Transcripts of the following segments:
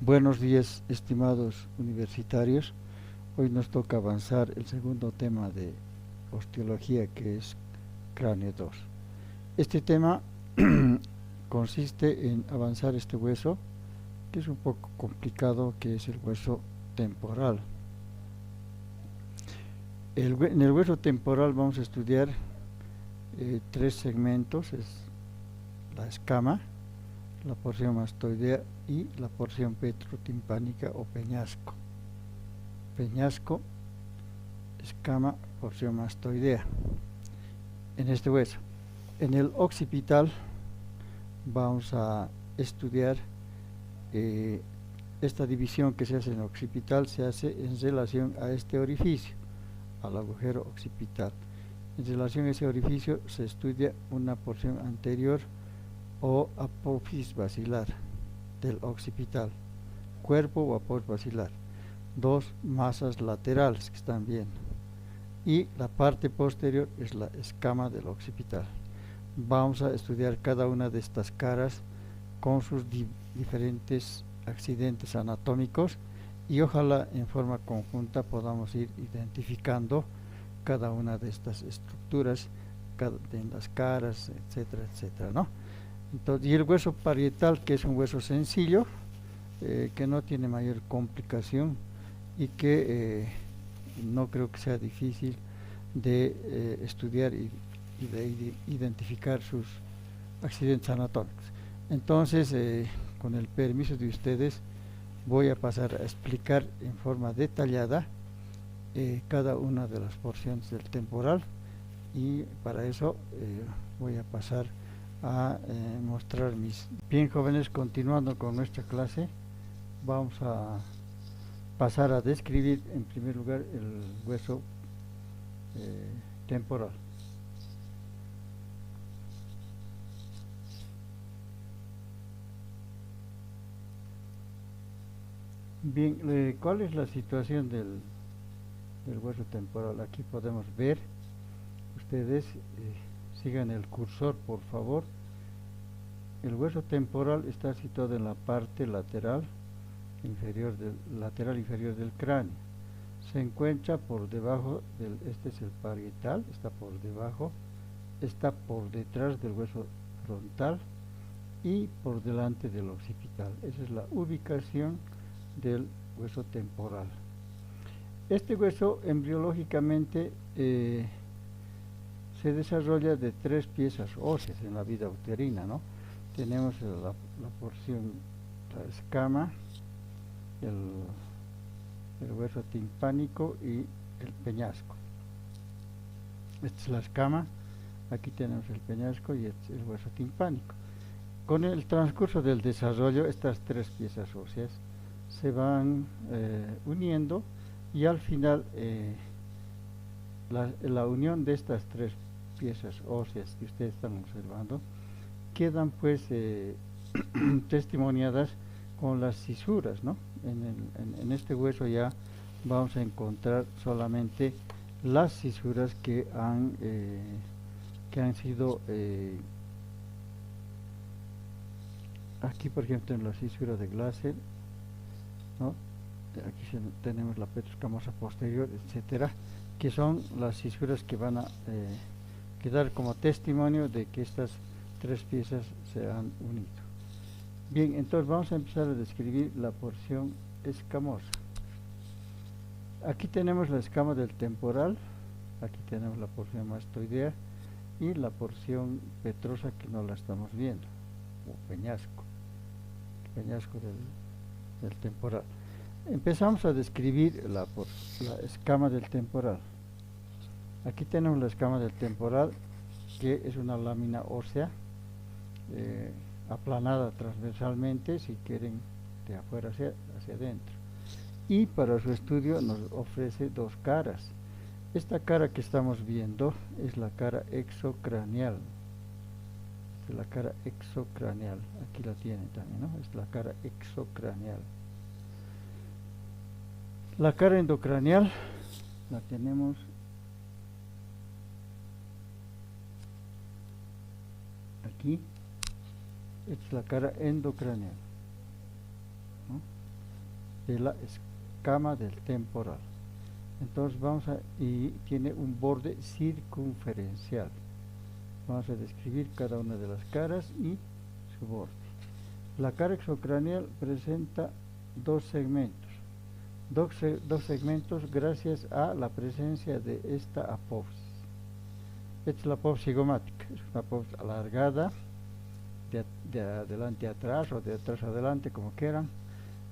Buenos días, estimados universitarios. Hoy nos toca avanzar el segundo tema de osteología, que es cráneo 2. Este tema consiste en avanzar este hueso, que es un poco complicado, que es el hueso temporal. En el hueso temporal vamos a estudiar tres segmentos: es la escama, la porción mastoidea y la porción petrotimpánica o peñasco. Peñasco, escama, porción mastoidea en este hueso. En el occipital vamos a estudiar esta división que se hace en el occipital, se hace en relación a este orificio, al agujero occipital. En relación a ese orificio se estudia una porción anterior o apófisis basilar del occipital, cuerpo o apófisis basilar, dos masas laterales que están bien, y la parte posterior es la escama del occipital. Vamos a estudiar cada una de estas caras con sus diferentes accidentes anatómicos y ojalá en forma conjunta podamos ir identificando cada una de estas estructuras en las caras, etcétera, etcétera, ¿no? Entonces, y el hueso parietal, que es un hueso sencillo, que no tiene mayor complicación y que no creo que sea difícil de estudiar y de identificar sus accidentes anatómicos. Entonces, con el permiso de ustedes, voy a pasar a explicar en forma detallada cada una de las porciones del temporal, y para eso voy a pasar a mostrar mis... Bien, jóvenes, continuando con nuestra clase, vamos a pasar a describir en primer lugar el hueso temporal. Bien, ¿cuál es la situación del hueso temporal? Aquí podemos ver, ustedes sigan el cursor por favor. El hueso temporal está situado en la parte lateral inferior del cráneo. Se encuentra por debajo este es el parietal, está por debajo, está por detrás del hueso frontal y por delante del occipital. Esa es la ubicación del hueso temporal. Este hueso embriológicamente se desarrolla de tres piezas óseas en la vida uterina, ¿no? Tenemos la porción, la escama, el hueso timpánico y el peñasco. Esta es la escama, aquí tenemos el peñasco y este es el hueso timpánico. Con el transcurso del desarrollo, estas tres piezas óseas se van uniendo y al final la unión de estas tres piezas óseas que ustedes están observando quedan pues testimoniadas con las cisuras, ¿no? En este hueso ya vamos a encontrar solamente las cisuras que han sido aquí, por ejemplo, en la cisura de Glaser, ¿no? Aquí tenemos la petroscamosa posterior, etcétera, que son las cisuras que van a quedar como testimonio de que estas tres piezas se han unido. Bien, entonces vamos a empezar a describir la porción escamosa. Aquí tenemos la escama del temporal, aquí tenemos la porción mastoidea y la porción petrosa que no la estamos viendo, o peñasco del temporal. Empezamos a describir la escama del temporal. Aquí tenemos la escama del temporal, que es una lámina ósea aplanada transversalmente, si quieren, de afuera hacia adentro, y para su estudio nos ofrece dos caras. Esta cara que estamos viendo es la cara exocraneal. Esta es la cara exocraneal, aquí la tienen también, ¿no? Es la cara exocraneal. La cara endocraneal la tenemos aquí. Esta es la cara endocraneal, ¿no? de la escama del temporal. Entonces y tiene un borde circunferencial. Vamos a describir cada una de las caras y su borde. La cara exocraneal presenta dos segmentos. Dos segmentos gracias a la presencia de esta apófisis. Esta es la apófisis cigomática, es una apófisis alargada, de adelante a atrás o de atrás a adelante, como quieran,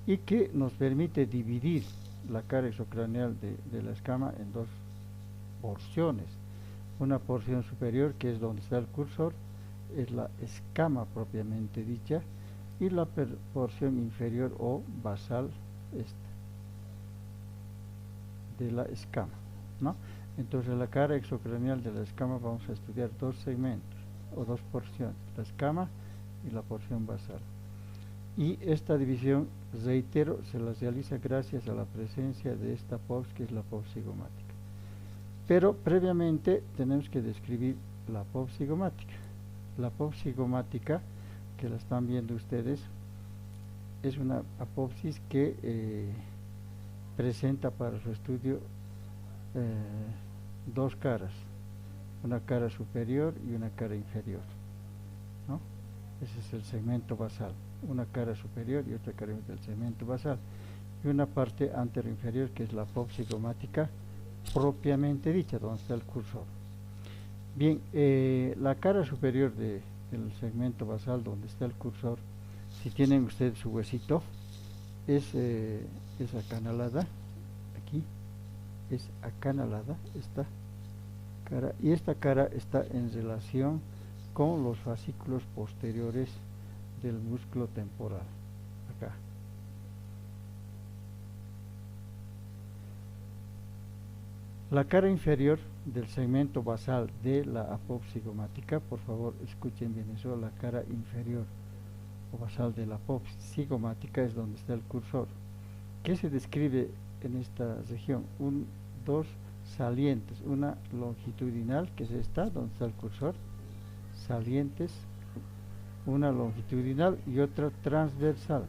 y que nos permite dividir la cara exocraneal de la escama en dos porciones. Una porción superior, que es donde está el cursor, es la escama propiamente dicha, y la porción inferior o basal de la escama, ¿no? Entonces la cara exocraneal de la escama vamos a estudiar dos segmentos o dos porciones, la escama y la porción basal. Y esta división, reitero, se la realiza gracias a la presencia de esta apófisis, que es la apófisis cigomática. Pero previamente tenemos que describir la apófisis cigomática. La apófisis cigomática, que la están viendo ustedes, es una apófisis que presenta para su estudio dos caras, una cara superior y una cara inferior, ¿no? Ese es el segmento basal, una cara superior y otra cara del segmento basal, y una parte antero-inferior, que es la apófisis cigomática propiamente dicha, donde está el cursor. Bien, la cara superior del segmento basal, donde está el cursor, si tienen ustedes su huesito, es acanalada, aquí es acanalada esta cara, y esta cara está en relación con los fascículos posteriores del músculo temporal, acá. La cara inferior del segmento basal de la apófisis cigomática, por favor escuchen bien eso, la cara inferior o basal de la apófisis cigomática es donde está el cursor. ¿Qué se describe en esta región? Dos salientes, una longitudinal, que es esta, donde está el cursor, salientes, una longitudinal y otra transversal.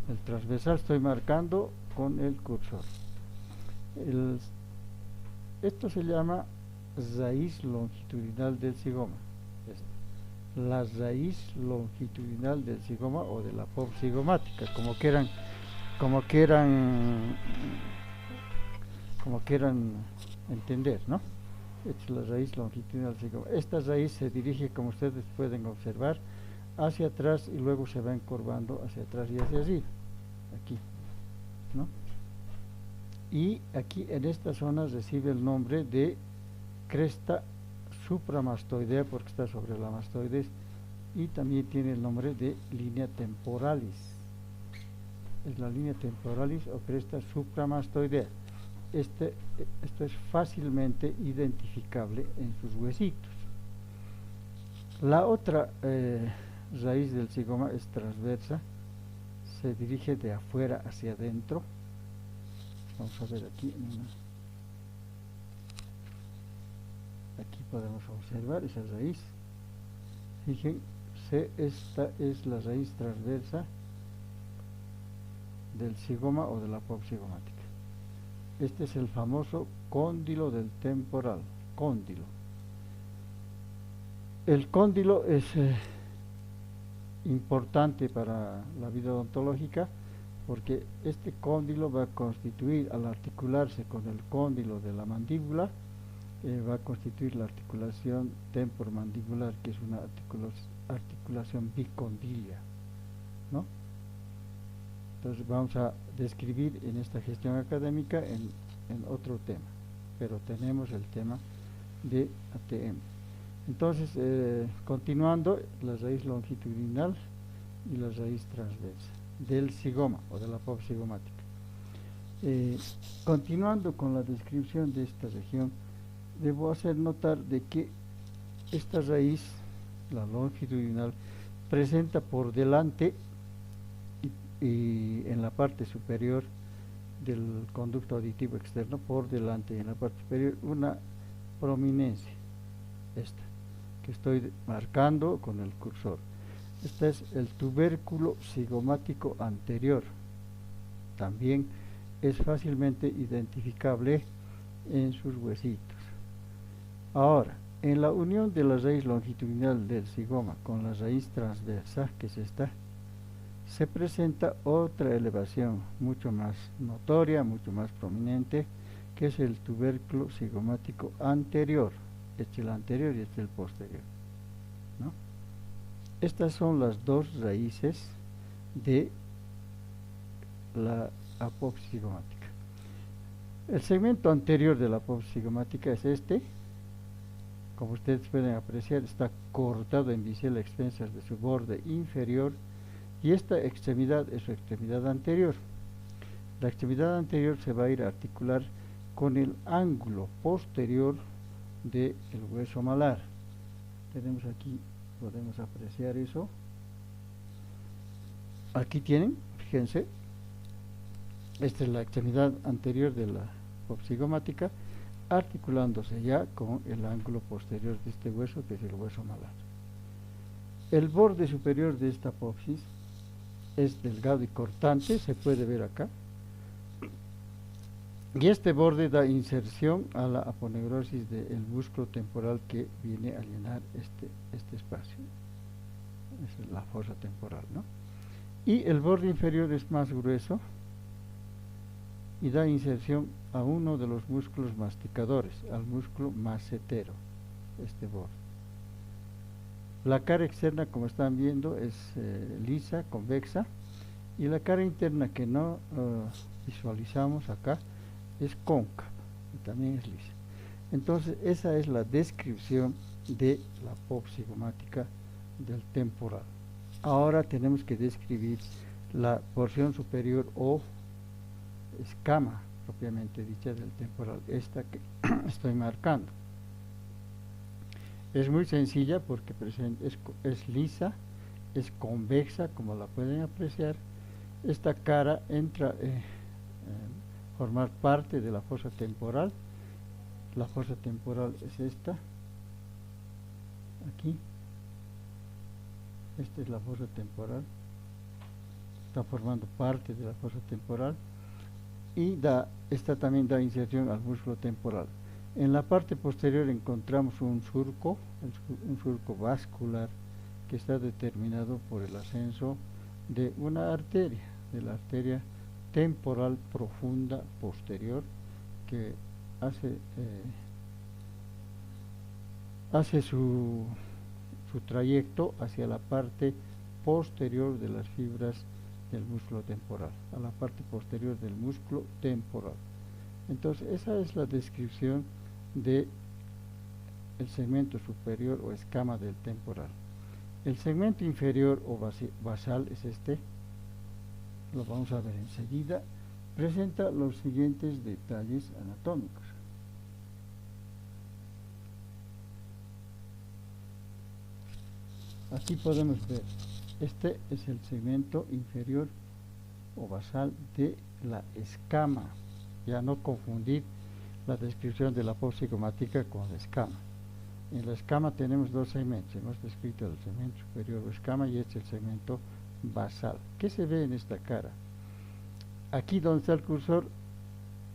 El transversal estoy marcando con el cursor. Esto se llama raíz longitudinal del zigoma. La raíz longitudinal del zigoma o de la apófisis cigomática, como quieran entender, ¿no? Esta es la raíz longitudinal del zigoma. Esta raíz se dirige, como ustedes pueden observar, hacia atrás y luego se va encorvando hacia atrás y hacia arriba, aquí, ¿no? Y aquí en esta zona recibe el nombre de cresta supramastoidea, porque está sobre la mastoides, y también tiene el nombre de línea temporalis. Es la línea temporalis o cresta supramastoidea. Esto es fácilmente identificable en sus huesitos. La otra raíz del zigoma es transversa, se dirige de afuera hacia adentro. Vamos a ver aquí, aquí podemos observar esa raíz. Fíjense, esta es la raíz transversa del zigoma o de la apófisis cigomática. Este es el famoso cóndilo del temporal, cóndilo. El cóndilo es importante para la vida odontológica, porque este cóndilo va a constituir, al articularse con el cóndilo de la mandíbula, va a constituir la articulación temporomandibular, que es una articulación bicondilia, ¿no? Entonces vamos a describir en esta gestión académica en otro tema, pero tenemos el tema de ATM. Entonces, continuando, la raíz longitudinal y la raíz transversa del zigoma o de la apófisis cigomática. Continuando con la descripción de esta región, debo hacer notar de que esta raíz, la longitudinal, presenta por delante y en la parte superior del conducto auditivo externo, por delante y en la parte superior, una prominencia, esta, que estoy marcando con el cursor. Este es el tubérculo cigomático anterior. También es fácilmente identificable en sus huesitos. Ahora, en la unión de la raíz longitudinal del cigoma con la raíz transversa, que es esta, se presenta otra elevación mucho más notoria, mucho más prominente, que es el tubérculo cigomático anterior. Este es el anterior y este es el posterior, ¿no? Estas son las dos raíces de la apófisis cigomática. El segmento anterior de la apófisis cigomática es este. Como ustedes pueden apreciar, está cortado en biselas extensas de su borde inferior, y esta extremidad es su extremidad anterior. La extremidad anterior se va a ir a articular con el ángulo posterior del hueso malar. Tenemos aquí, podemos apreciar eso. Aquí tienen, fíjense, esta es la extremidad anterior de la apófisis cigomática, articulándose ya con el ángulo posterior de este hueso, que es el hueso malar. El borde superior de esta apófisis es delgado y cortante, se puede ver acá, y este borde da inserción a la aponeurosis del músculo temporal que viene a llenar este espacio. Esa es la fosa temporal, ¿no? Y el borde inferior es más grueso y da inserción a uno de los músculos masticadores, al músculo macetero, este borde. La cara externa, como están viendo, es lisa, convexa, y la cara interna, que no visualizamos acá, es cóncava y también es lisa. Entonces, esa es la descripción de la apófisis cigomática del temporal. Ahora tenemos que describir la porción superior o escama propiamente dicha del temporal, esta que estoy marcando. Es muy sencilla porque es lisa, es convexa, como la pueden apreciar. Esta cara entra a formar parte de la fosa temporal. La fosa temporal es esta, aquí. Esta es la fosa temporal, está formando parte de la fosa temporal, y esta también da inserción al músculo temporal. En la parte posterior encontramos un surco vascular, que está determinado por el ascenso de una arteria, de la arteria temporal profunda posterior, que hace su trayecto hacia la parte posterior de las fibras del músculo temporal, a la parte posterior del músculo temporal. Entonces, esa es la descripción de el segmento superior o escama del temporal. El segmento inferior o basal es este, lo vamos a ver enseguida. Presenta los siguientes detalles anatómicos. Aquí podemos ver, este es el segmento inferior o basal de la escama. Ya no confundir la descripción de la apófisis cigomática con la escama. En la escama tenemos dos segmentos. Hemos descrito el segmento superior o escama, y este es el segmento basal. ¿Qué se ve en esta cara? Aquí donde está el cursor,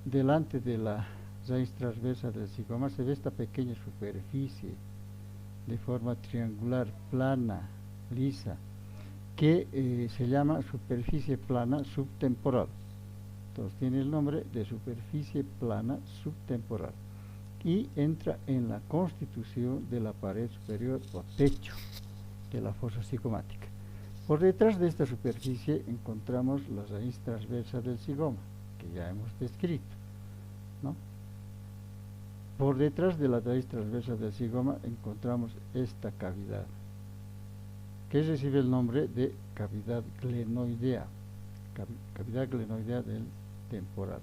delante de la raíz transversa del cigoma, se ve esta pequeña superficie de forma triangular, plana, lisa, que se llama superficie plana subtemporal. Entonces tiene el nombre de superficie plana subtemporal, y entra en la constitución de la pared superior o techo de la fosa cigomática. Por detrás de esta superficie encontramos la raíz transversa del cigoma, que ya hemos descrito, ¿no? Por detrás de la raíz transversa del cigoma encontramos esta cavidad, que recibe el nombre de cavidad glenoidea, cavidad glenoidea del temporal.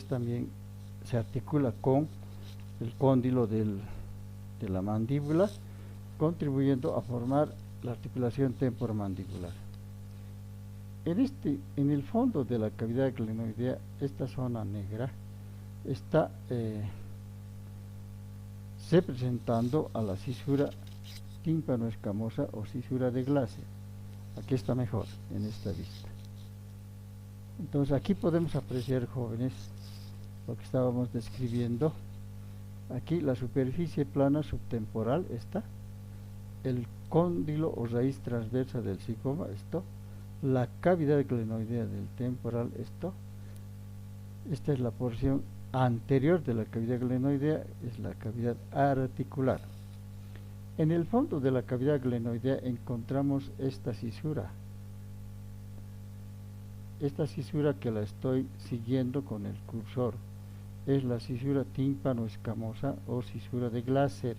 También se articula con el cóndilo de la mandíbula, contribuyendo a formar la articulación temporomandibular. En el fondo de la cavidad glenoidea, esta zona negra está se presentando a la cisura tímpano escamosa o cisura de Glaser. Aquí está mejor en esta vista. Entonces aquí podemos apreciar, jóvenes, lo que estábamos describiendo. Aquí la superficie plana subtemporal está, el cóndilo o raíz transversa del psicoma, esto, la cavidad glenoidea del temporal, esto, esta es la porción anterior de la cavidad glenoidea, es la cavidad articular. En el fondo de la cavidad glenoidea encontramos esta cisura que la estoy siguiendo con el cursor, es la cisura tímpano-escamosa o cisura de Glaser.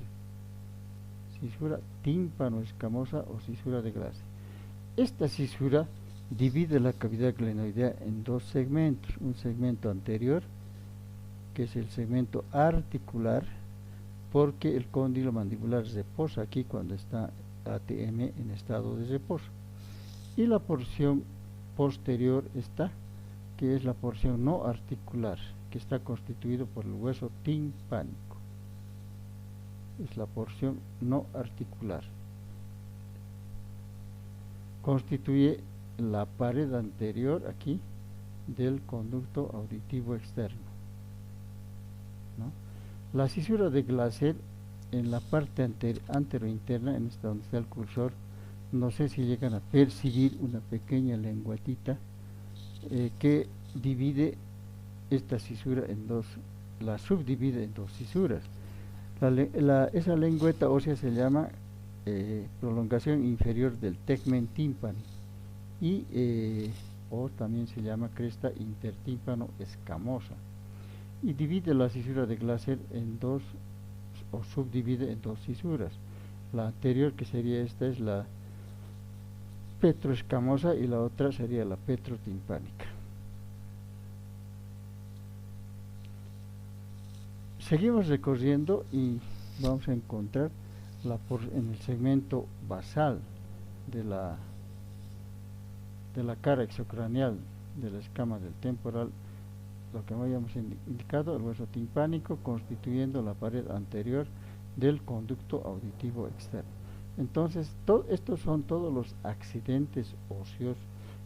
Cisura tímpano-escamosa o cisura de Glaser. Esta cisura divide la cavidad glenoidea en dos segmentos, un segmento anterior, que es el segmento articular, porque el cóndilo mandibular reposa aquí cuando está ATM en estado de reposo, y la porción posterior está, que es la porción no articular, que está constituido por el hueso timpánico. Es la porción no articular. Constituye la pared anterior aquí del conducto auditivo externo, ¿no? La cisura de Glaser en la parte anterointerna, en esta donde está el cursor, no sé si llegan a percibir una pequeña lengüetita que divide esta cisura en dos, la subdivide en dos cisuras. Esa lengüeta ósea se llama prolongación inferior del tegmen tímpani y o también se llama cresta intertímpano escamosa, y divide la cisura de Glaser en dos, o subdivide en dos cisuras. La anterior, que sería esta, es la petroescamosa, y la otra sería la petrotimpánica. Seguimos recorriendo y vamos a encontrar en el segmento basal de la cara exocraneal de la escama del temporal, lo que habíamos indicado, el hueso timpánico, constituyendo la pared anterior del conducto auditivo externo. Entonces, estos son todos los accidentes óseos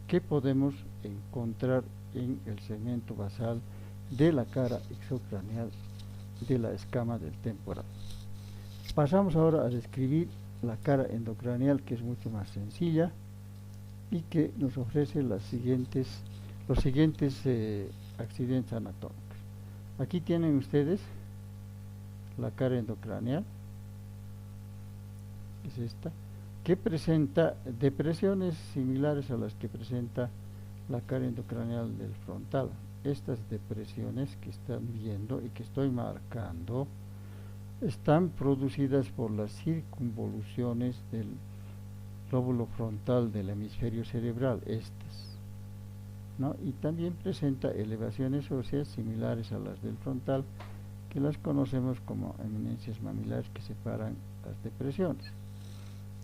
que podemos encontrar en el segmento basal de la cara exocraneal de la escama del temporal. Pasamos ahora a describir la cara endocraneal, que es mucho más sencilla y que nos ofrece los siguientes accidentes anatómicos. Aquí tienen ustedes la cara endocraneal, es esta, que presenta depresiones similares a las que presenta la cara endocraneal del frontal. Estas depresiones que están viendo y que estoy marcando están producidas por las circunvoluciones del lóbulo frontal del hemisferio cerebral, estas, ¿no? Y también presenta elevaciones óseas similares a las del frontal, que las conocemos como eminencias mamilares que separan las depresiones.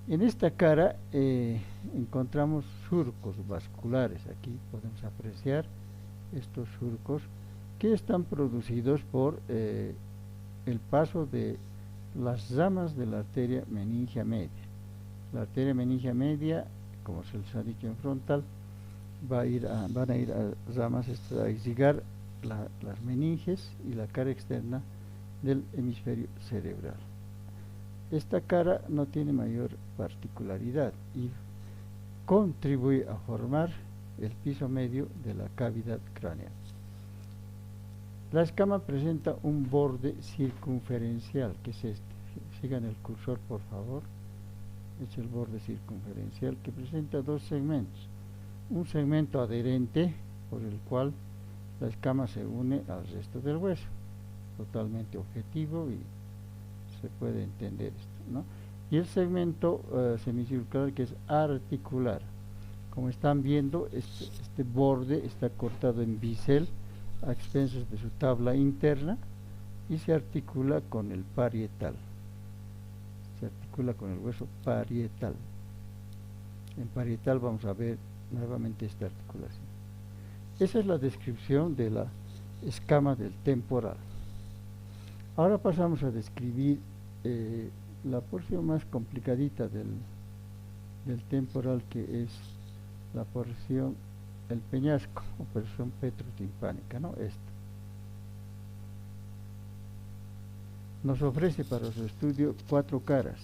En esta cara encontramos surcos vasculares. Aquí podemos apreciar estos surcos que están producidos por el paso de las ramas de la arteria meningia media. La arteria meningia media, como se les ha dicho en frontal, van a ir a ramas a irrigar las meninges y la cara externa del hemisferio cerebral. Esta cara no tiene mayor particularidad y contribuye a formar el piso medio de la cavidad craneal. La escama presenta un borde circunferencial, que es este. Sigan el cursor, por favor. Es el borde circunferencial, que presenta dos segmentos. Un segmento adherente, por el cual la escama se une al resto del hueso, totalmente objetivo y se puede entender esto, ¿no? Y el segmento semicircular, que es articular. Como están viendo, este borde está cortado en bisel a expensas de su tabla interna y se articula con el parietal. Se articula con el hueso parietal. En parietal vamos a ver nuevamente esta articulación. Esa es la descripción de la escama del temporal. Ahora pasamos a describir la porción más complicadita del temporal, que es la porción, el peñasco o porción petrotimpánica, ¿no? Esta nos ofrece para su estudio 4 caras.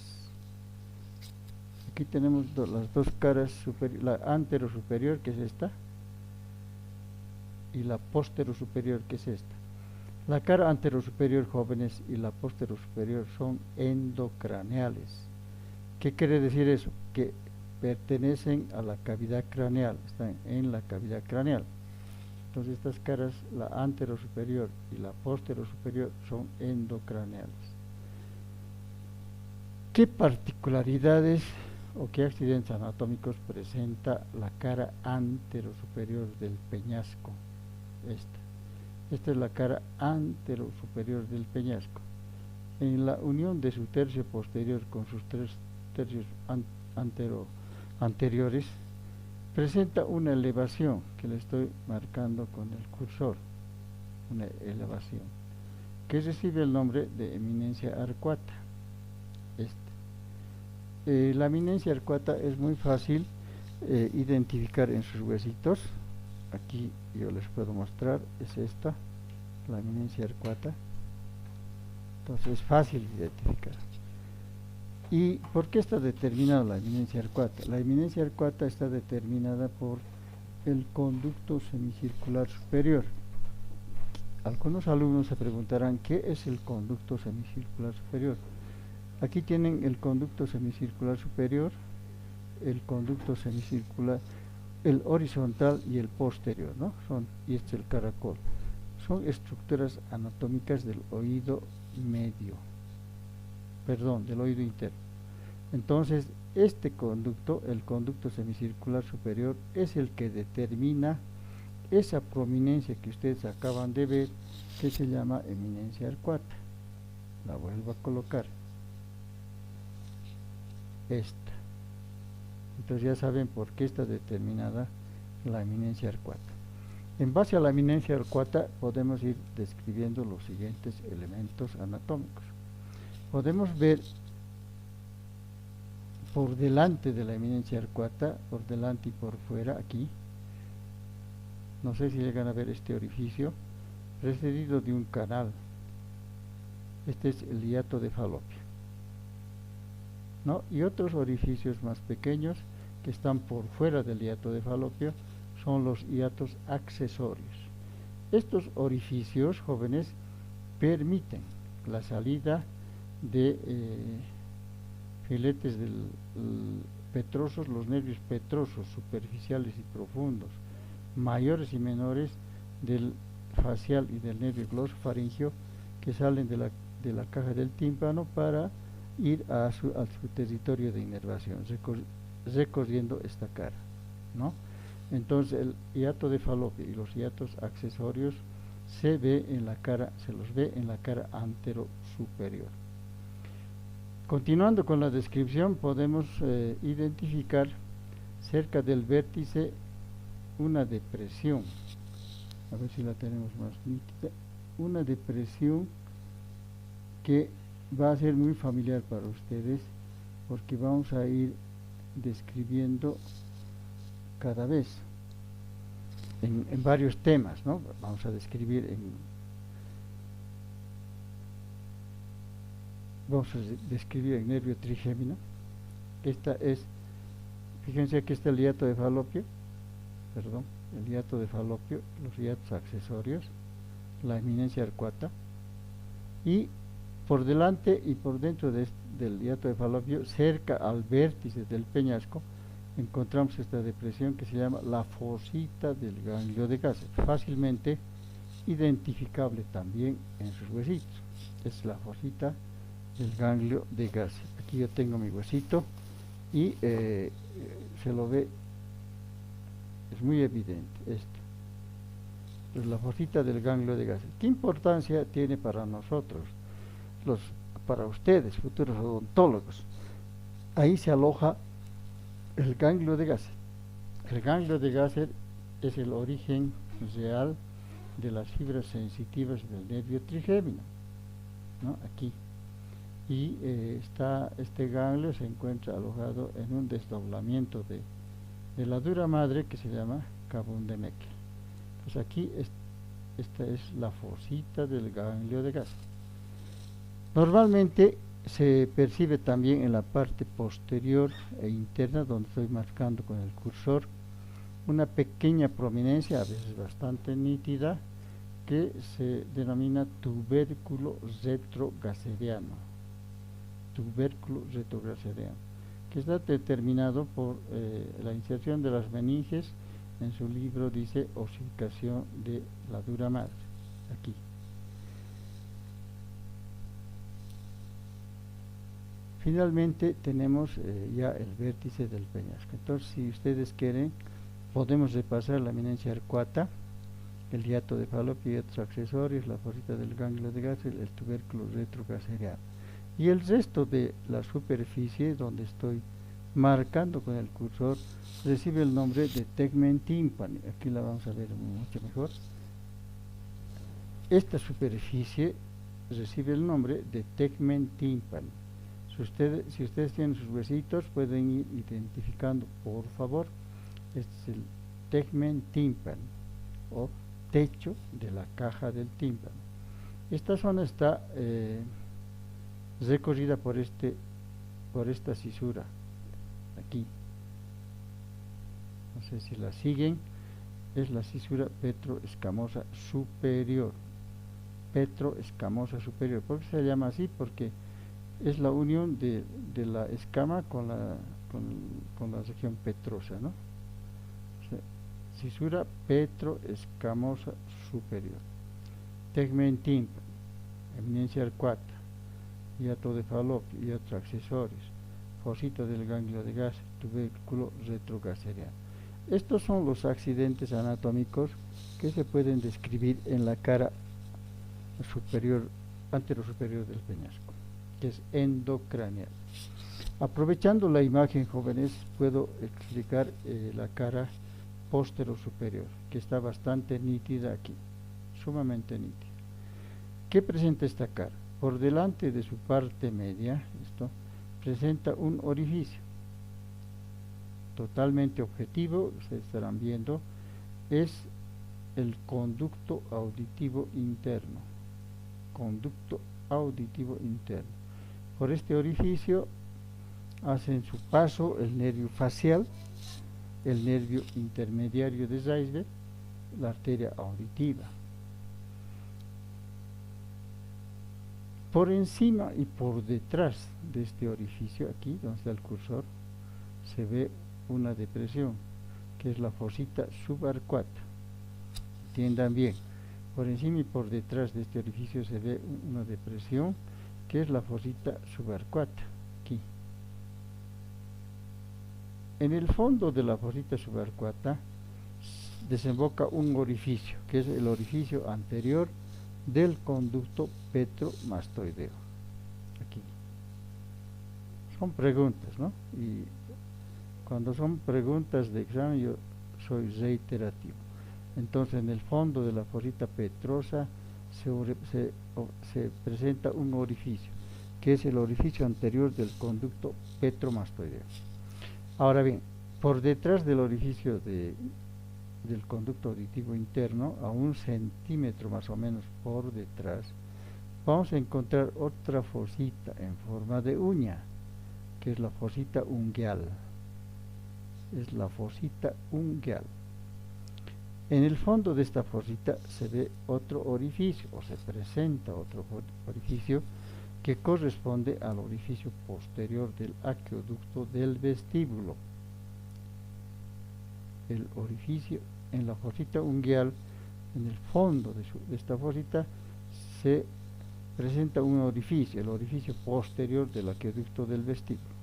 Aquí tenemos las dos caras, la antero superior, que es esta, y la postero superior, que es esta. La cara antero superior, jóvenes, y la postero superior son endocraneales. ¿Qué quiere decir eso? Que pertenecen a la cavidad craneal, están en la cavidad craneal. Entonces estas caras, la antero superior y la postero superior, son endocraneales. ¿Qué particularidades o qué accidentes anatómicos presenta la cara antero superior del peñasco? Esta es la cara antero superior del peñasco. En la unión de su tercio posterior con sus 3 tercios anteriores, presenta una elevación que le estoy marcando con el cursor, una elevación que recibe el nombre de eminencia arcuata. La eminencia arcuata es muy fácil identificar en sus huesitos. Aquí yo les puedo mostrar, es esta, la eminencia arcuata. Entonces es fácil identificar. ¿Y por qué está determinada la eminencia arcuata? La eminencia arcuata está determinada por el conducto semicircular superior. Algunos alumnos se preguntarán, ¿qué es el conducto semicircular superior? Aquí tienen el conducto semicircular superior, el conducto semicircular, el horizontal y el posterior, ¿no? Y este es el caracol. Son estructuras anatómicas del oído medio, del oído interno. Entonces, este conducto, el conducto semicircular superior, es el que determina esa prominencia que ustedes acaban de ver, que se llama eminencia arcuata. La vuelvo a colocar. Esta. Entonces ya saben por qué está determinada la eminencia arcuata. En base a la eminencia arcuata podemos ir describiendo los siguientes elementos anatómicos. Podemos ver por delante de la eminencia arcuata, por delante y por fuera, aquí, no sé si llegan a ver este orificio, precedido de un canal. Este es el hiato de Falopio, ¿no? Y otros orificios más pequeños que están por fuera del hiato de Falopio son los hiatos accesorios. Estos orificios, jóvenes, permiten la salida de filetes petrosos, los nervios petrosos superficiales y profundos, mayores y menores, del facial y del nervio glosofaringeo, que salen de la caja del tímpano para ir a su territorio de inervación, recorriendo esta cara, ¿no? Entonces el hiato de Falopio y los hiatos accesorios se los ve en la cara antero superior. Continuando con la descripción, podemos identificar cerca del vértice una depresión. A ver si la tenemos más nítida. Una depresión que va a ser muy familiar para ustedes, porque vamos a ir describiendo cada vez en varios temas, ¿no? Vamos a describir el nervio trigémino. Fíjense que está el hiato de Falopio, el hiato de Falopio, los hiatos accesorios, la eminencia arcuata, y por delante y por dentro del hiato de Falopio, cerca al vértice del peñasco, encontramos esta depresión que se llama la fosita del ganglio de Gasser, fácilmente identificable también en sus huesitos. Es la fosita del ganglio de Gasser. Aquí yo tengo mi huesito y se lo ve, es muy evidente esto. Es la fosita del ganglio de Gasser. ¿Qué importancia tiene para nosotros, para ustedes, futuros odontólogos? Ahí se aloja el ganglio de Gasser. El ganglio de Gasser es el origen real de las fibras sensitivas del nervio trigémino, ¿no? Aquí. y este ganglio se encuentra alojado en un desdoblamiento de la dura madre que se llama Kabun de Meckel. Pues aquí esta es la fosita del ganglio de gas. Normalmente se percibe también en la parte posterior e interna, donde estoy marcando con el cursor, una pequeña prominencia, a veces bastante nítida, que se denomina tubérculo retrogaseriano. Tubérculo retrogaseriano, que está determinado por la inserción de las meninges. En su libro dice osificación de la dura madre, aquí. Finalmente tenemos ya el vértice del peñasco. Entonces, si ustedes quieren, podemos repasar la eminencia arcuata, el hiato de Falopio y otros accesorios, la fosita del ganglio de gas, el tubérculo retrogaseriano. Y el resto de la superficie, donde estoy marcando con el cursor, recibe el nombre de tegmen timpani. Aquí la vamos a ver mucho mejor. Esta superficie recibe el nombre de tegmen timpani. Si ustedes tienen sus huesitos, pueden ir identificando, por favor. Este es el tegmen timpani, o techo de la caja del tímpano. Esta zona está recorrida por esta cisura, aquí. No sé si la siguen. Es la cisura petroescamosa superior. Petroescamosa superior. ¿Por qué se llama así? Porque es la unión de la escama con la región petrosa, ¿no? O sea, cisura petroescamosa superior. Tegmen timpani, eminencia arcuata, hiato de Falopio y otros accesorios, fosita del ganglio de gas, tubérculo retrogaseriano. Estos son los accidentes anatómicos que se pueden describir en la cara anterosuperior del peñasco, que es endocraneal. Aprovechando la imagen, jóvenes, puedo explicar la cara posterosuperior, que está bastante nítida aquí, sumamente nítida. ¿Qué presenta esta cara? Por delante de su parte media, esto presenta un orificio totalmente objetivo, ustedes estarán viendo, es el conducto auditivo interno. Conducto auditivo interno. Por este orificio hacen su paso el nervio facial, el nervio intermediario de Zeisberg, la arteria auditiva. Por encima y por detrás de este orificio, aquí donde está el cursor, se ve una depresión, que es la fosita subarcuata. Entiendan bien, por encima y por detrás de este orificio se ve una depresión, que es la fosita subarcuata, aquí. En el fondo de la fosita subarcuata desemboca un orificio, que es el orificio anterior del conducto petromastoideo. Aquí. Son preguntas, ¿no? Y cuando son preguntas de examen yo soy reiterativo. Entonces, en el fondo de la fosita petrosa se presenta un orificio, que es el orificio anterior del conducto petromastoideo. Ahora bien, por detrás del orificio del conducto auditivo interno, a 1 centímetro más o menos por detrás, vamos a encontrar otra fosita en forma de uña, que es la fosita ungueal. Es la fosita ungueal. En el fondo de esta fosita se ve otro orificio, o se presenta otro orificio, que corresponde al orificio posterior del aqueoducto del vestíbulo. El orificio en la fosita ungueal, en el fondo de esta fosita, se presenta un orificio, el orificio posterior del aqueoducto del vestíbulo.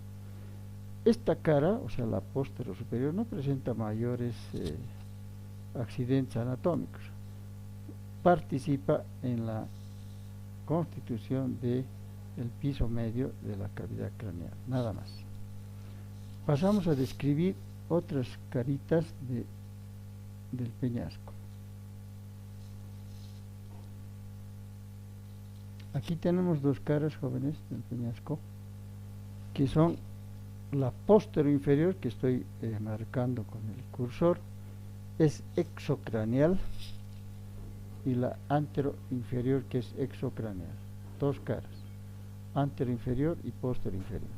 Esta cara, o sea la posterosuperior, no presenta mayores accidentes anatómicos. Participa en la constitución del piso medio de la cavidad craneal, nada más. Pasamos a describir otras caritas del peñasco. Aquí tenemos dos caras, jóvenes, del peñasco, que son la postero inferior, que estoy marcando con el cursor, es exocraneal, y la antero inferior, que es exocraneal. Dos caras, antero inferior y postero inferior.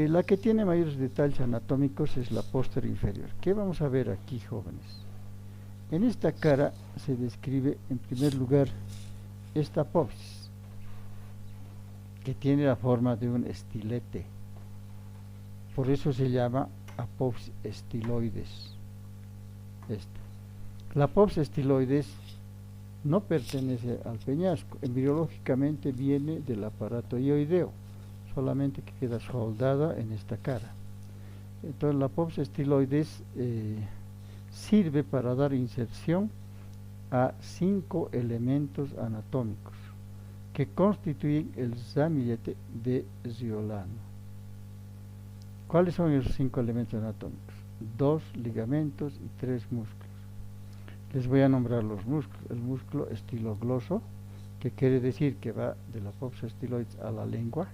La que tiene mayores detalles anatómicos es la postero inferior. ¿Qué vamos a ver aquí, jóvenes? En esta cara se describe en primer lugar esta apófisis, que tiene la forma de un estilete. Por eso se llama apófisis estiloides. La apófisis estiloides no pertenece al peñasco, embriológicamente viene del aparato hioideo, solamente que queda soldada en esta cara. Entonces la apófisis estiloides sirve para dar inserción a 5 elementos anatómicos que constituyen el ramillete de Riolano. ¿Cuáles son esos 5 elementos anatómicos? 2 ligamentos y 3 músculos. Les voy a nombrar los músculos. El músculo estilogloso, que quiere decir que va de la apófisis estiloides a la lengua.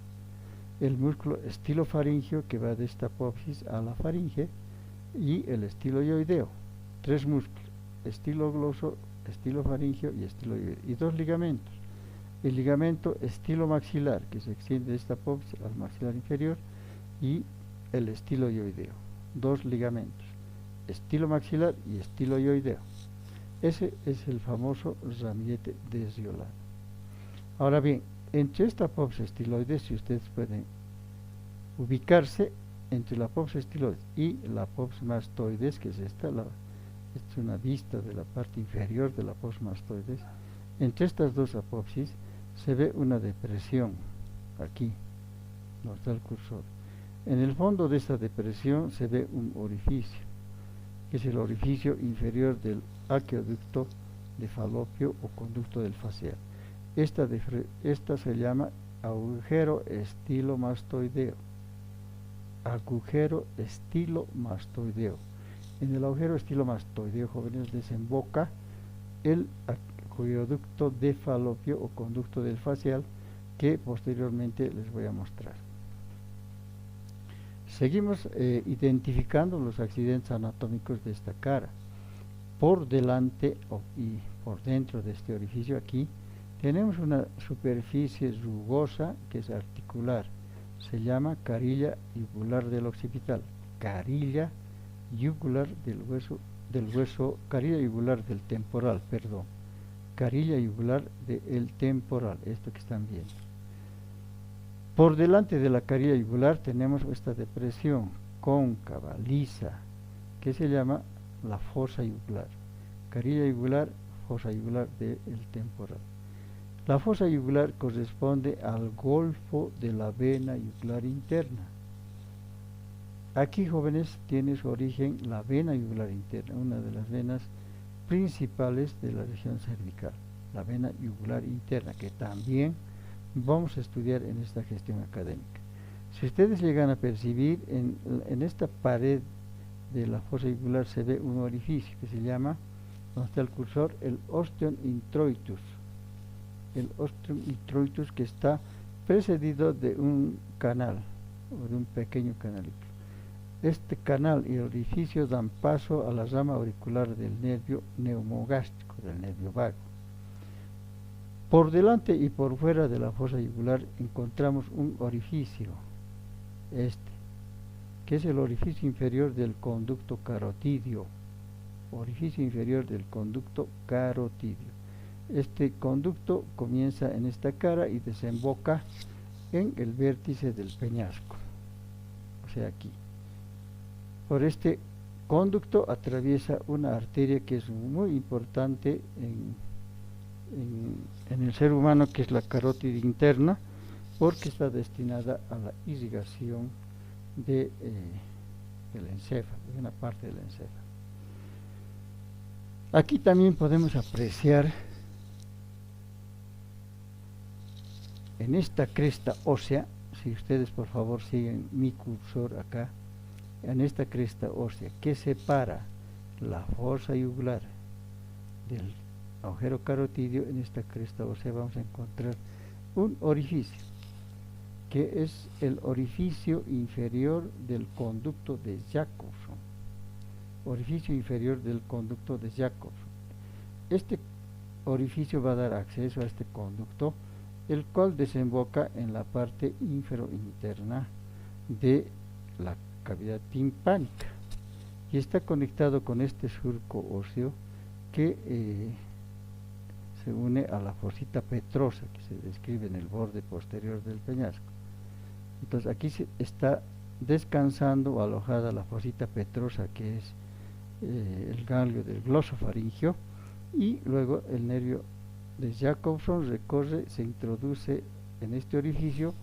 El músculo estilofaringeo, que va de esta apófisis a la faringe. Y el estiloioideo. 3 músculos: estilogloso, estilofaringeo y estiloioideo. Y 2 ligamentos. El ligamento estilomaxilar, que se extiende de esta apófisis al maxilar inferior, y el estiloioideo. 2 ligamentos: estilomaxilar y estiloioideo. Ese es el famoso ramillete de Riolano. Ahora bien, entre esta apófisis estiloides, si ustedes pueden ubicarse entre la apófisis estiloides y la apófisis mastoides, que es esta, esta es una vista de la parte inferior de la apófisis mastoides. Entre estas dos apófisis se ve una depresión, aquí nos da el cursor. En el fondo de esta depresión se ve un orificio, que es el orificio inferior del aqueoducto de Falopio o conducto del facial. Esta se llama agujero estilomastoideo. Agujero estilomastoideo. En el agujero estilomastoideo, jóvenes, desemboca el acueducto de Falopio o conducto del facial, que posteriormente les voy a mostrar. Seguimos identificando los accidentes anatómicos de esta cara. Por delante y por dentro de este orificio aquí tenemos una superficie rugosa que es articular. Se llama carilla yugular del occipital. Carilla yugular carilla yugular del temporal, perdón. Carilla yugular del temporal, esto que están viendo. Por delante de la carilla yugular tenemos esta depresión cóncava, lisa, que se llama la fosa yugular. Carilla yugular, fosa yugular del temporal. La fosa yugular corresponde al golfo de la vena yugular interna. Aquí, jóvenes, tiene su origen la vena yugular interna, una de las venas principales de la región cervical, la vena yugular interna, que también vamos a estudiar en esta gestión académica. Si ustedes llegan a percibir, en esta pared de la fosa yugular se ve un orificio que se llama, donde está el cursor, el ostium introitus. El ostium introitus, que está precedido de un canal, o de un pequeño canalito. Este canal y el orificio dan paso a la rama auricular del nervio neumogástrico, del nervio vago. Por delante y por fuera de la fosa yugular encontramos un orificio, que es el orificio inferior del conducto carotidio. Orificio inferior del conducto carotidio. Este conducto comienza en esta cara y desemboca en el vértice del peñasco, o sea, aquí. Por este conducto atraviesa una arteria que es muy importante en el ser humano, que es la carótida interna, porque está destinada a la irrigación del encéfalo, de una parte del encéfalo. Aquí también podemos apreciar en esta cresta ósea, si ustedes por favor siguen mi cursor acá, en esta cresta ósea que separa la fosa yugular del agujero carotidio, en esta cresta ósea vamos a encontrar un orificio, que es el orificio inferior del conducto de Jacobson. Orificio inferior del conducto de Jacobson. Este orificio va a dar acceso a este conducto, el cual desemboca en la parte inferointerna de la cavidad timpánica y está conectado con este surco óseo que se une a la fosita petrosa que se describe en el borde posterior del peñasco. Entonces aquí está descansando o alojada la fosita petrosa, que es el ganglio del glosofaringio, y luego el nervio de Jacobson recorre, se introduce en este orificio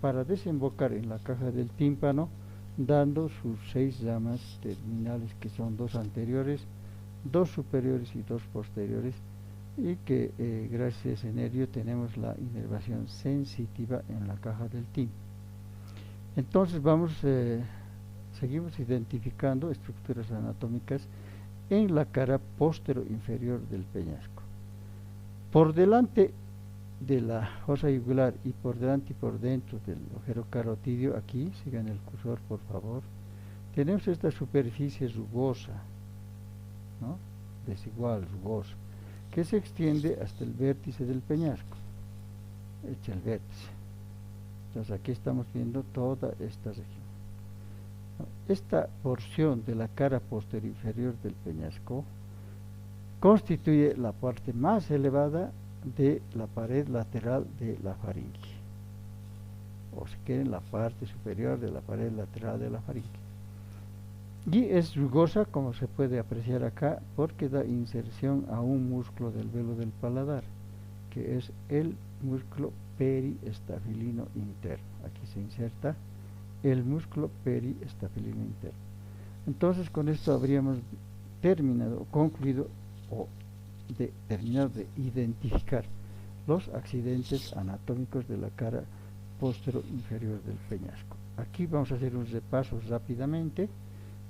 para desembocar en la caja del tímpano, dando sus 6 ramas terminales, que son 2 anteriores, 2 superiores y 2 posteriores, y que gracias a ese nervio tenemos la inervación sensitiva en la caja del tímpano. Entonces seguimos identificando estructuras anatómicas en la cara postero-inferior del peñasco. Por delante de la fosa yugular y por delante y por dentro del agujero carotidio, aquí, sigan el cursor por favor, tenemos esta superficie rugosa, ¿no? Desigual, rugosa, que se extiende hasta el vértice del peñasco, echa el vértice. Entonces aquí estamos viendo toda esta región. Esta porción de la cara posterior inferior del peñasco constituye la parte más elevada de la pared lateral de la faringe, o si quieren, la parte superior de la pared lateral de la faringe. Y es rugosa, como se puede apreciar acá, porque da inserción a un músculo del velo del paladar, que es el músculo periestafilino interno. Aquí se inserta el músculo periestafilino interno. Entonces con esto habríamos terminado, concluido o terminado de identificar los accidentes anatómicos de la cara postero inferior del peñasco. Aquí vamos a hacer un repaso rápidamente.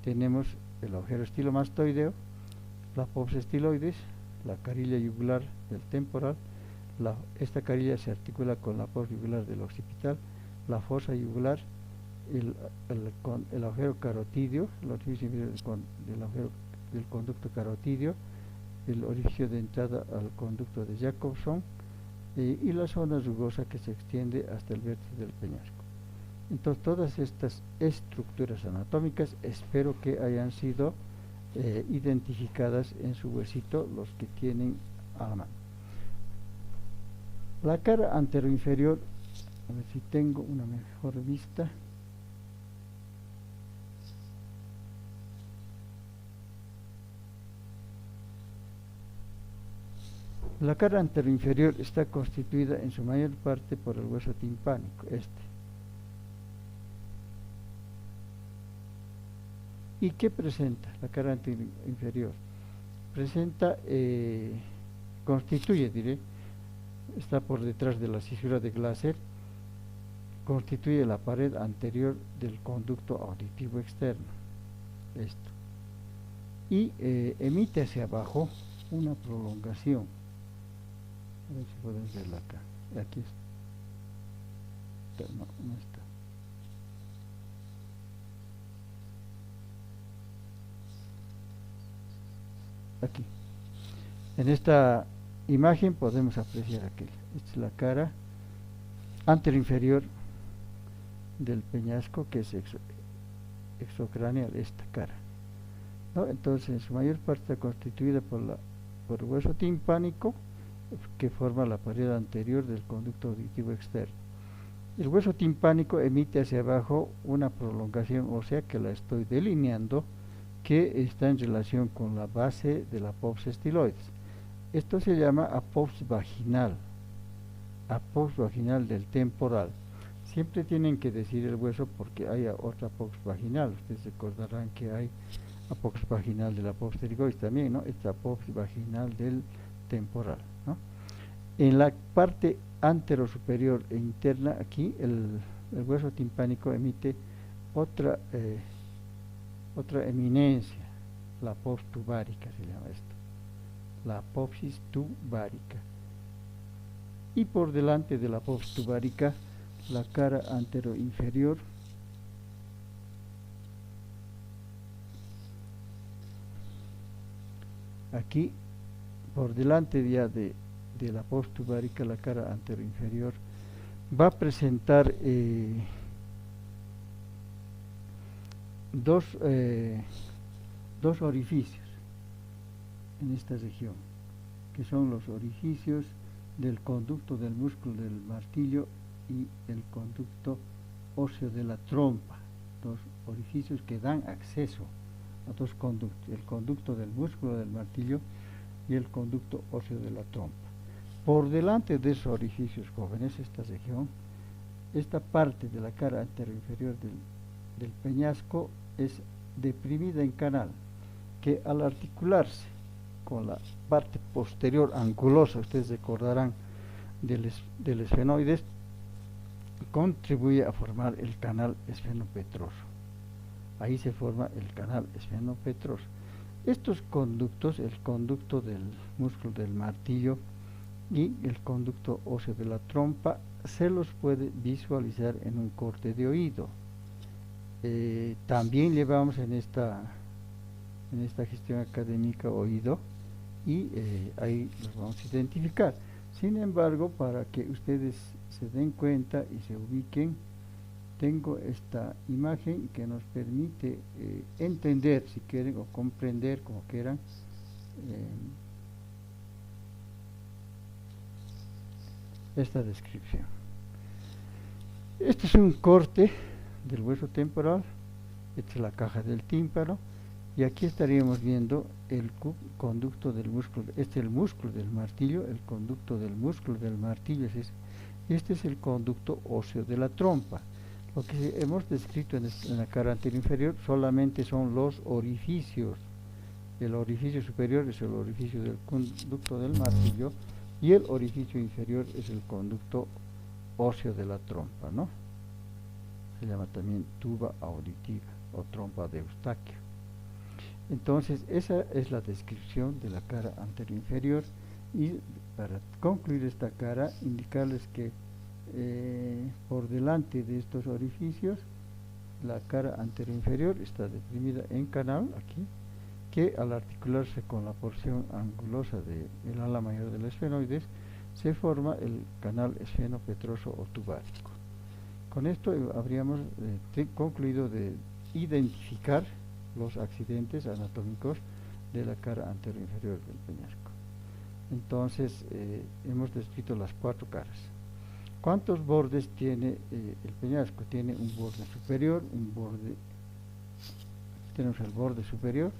Tenemos el agujero estilomastoideo, la pubs estiloides, la carilla yugular del temporal. Esta carilla se articula con la pubs yugular del occipital, la fosa yugular, el agujero carotidio, el orificio inferior del agujero del conducto carotidio, el orificio de entrada al conducto de Jacobson y la zona rugosa que se extiende hasta el vértice del peñasco. Entonces todas estas estructuras anatómicas espero que hayan sido identificadas en su huesito, los que tienen a la mano. La cara anteroinferior, a ver si tengo una mejor vista. La cara anteroinferior está constituida en su mayor parte por el hueso timpánico, ¿Y qué presenta la cara anteroinferior? Presenta, constituye, diré, está por detrás de la cisura de Glaser, constituye la pared anterior del conducto auditivo externo, esto, y emite hacia abajo una prolongación. A ver si pueden verla acá. Aquí está. No está. Aquí. En esta imagen podemos apreciar aquel. Esta es la cara anteroinferior del peñasco, que es exocraneal, esta cara, ¿no? Entonces en su mayor parte está constituida por hueso timpánico, que forma la pared anterior del conducto auditivo externo. El hueso timpánico emite hacia abajo una prolongación ósea, que la estoy delineando, que está en relación con la base de la pubs estiloides. Esto se llama apopsis vaginal del temporal. Siempre tienen que decir el hueso porque hay otra apopsis vaginal. Ustedes recordarán que hay apopsis vaginal de la pubs pterigoides también, ¿no? Esta apopsis vaginal del temporal, ¿no? En la parte antero superior e interna, aquí el hueso timpánico emite otra eminencia, la pubs tubárica se llama esto, la apófisis tubárica. Y por delante de la apófisis tubárica, la cara anteroinferior, aquí por delante ya de la apófisis tubárica, la cara anteroinferior va a presentar dos orificios en esta región, que son los orificios del conducto del músculo del martillo y el conducto óseo de la trompa, dos orificios que dan acceso a dos conductos, el conducto del músculo del martillo y el conducto óseo de la trompa. Por delante de esos orificios jóvenes, esta región, esta parte de la cara anteroinferior del peñasco es deprimida en canal, que al articularse con la parte posterior angulosa, ustedes recordarán, del esfenoides, contribuye a formar el canal esfenopetroso. Ahí se forma el canal esfenopetroso. Estos conductos, el conducto del músculo del martillo y el conducto óseo de la trompa, se los puede visualizar en un corte de oído. También llevamos en esta gestión académica oído, y ahí los vamos a identificar. Sin embargo, para que ustedes se den cuenta y se ubiquen, tengo esta imagen que nos permite entender, si quieren, o comprender, como quieran, esta descripción. Este es un corte del hueso temporal, esta es la caja del tímpano, y aquí estaríamos viendo el conducto del músculo, este es el músculo del martillo, el conducto del músculo del martillo es ese, y este es el conducto óseo de la trompa. Lo que hemos descrito en la cara anterior inferior solamente son los orificios. El orificio superior es el orificio del conducto del martillo y el orificio inferior es el conducto óseo de la trompa, ¿no? Se llama también tuba auditiva o trompa de Eustaquio. Entonces, esa es la descripción de la cara anterior inferior, y para concluir esta cara, indicarles que por delante de estos orificios, la cara anterior inferior está deprimida en canal, aquí, que al articularse con la porción angulosa del ala mayor del esfenoides, se forma el canal esfenopetroso o tubárico. Con esto habríamos concluido de identificar los accidentes anatómicos de la cara anterior inferior del peñasco. Entonces, hemos descrito las cuatro caras. ¿Cuántos bordes tiene el peñasco? Tiene un borde superior, un borde, aquí tenemos el borde superior,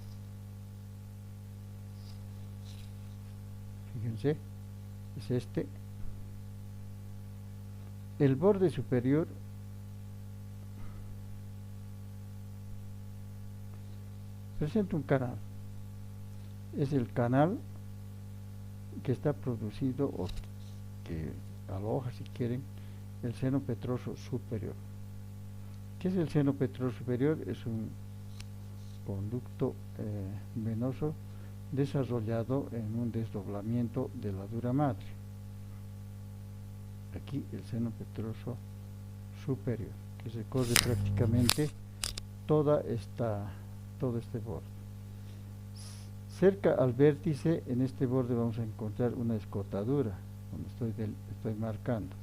fíjense, es este. El borde superior presenta un canal, es el canal que está producido o que aloja, si quieren, el seno petroso superior. ¿Qué es el seno petroso superior? Es un conducto venoso desarrollado en un desdoblamiento de la dura madre. Aquí el seno petroso superior, que recorre prácticamente todo este borde. Cerca al vértice, en este borde vamos a encontrar una escotadura, donde estoy marcando.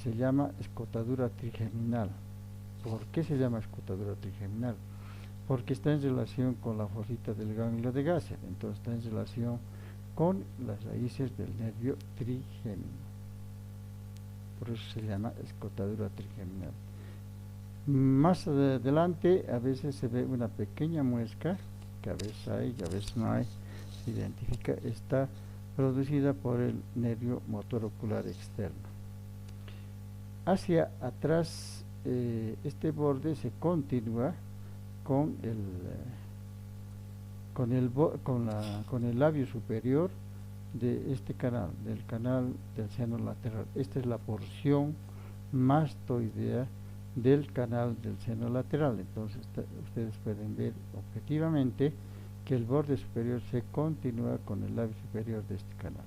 Se llama escotadura trigeminal. ¿Por qué se llama escotadura trigeminal? Porque está en relación con la fosita del ganglio de Gasser, entonces está en relación con las raíces del nervio trigémino. Por eso se llama escotadura trigeminal. Más adelante a veces se ve una pequeña muesca, que a veces hay y a veces no hay, se identifica, está producida por el nervio motor ocular externo. Hacia atrás, este borde se continúa con el labio superior de este canal, del canal del seno lateral. Esta es la porción mastoidea del canal del seno lateral. Entonces ustedes pueden ver objetivamente que el borde superior se continúa con el labio superior de este canal.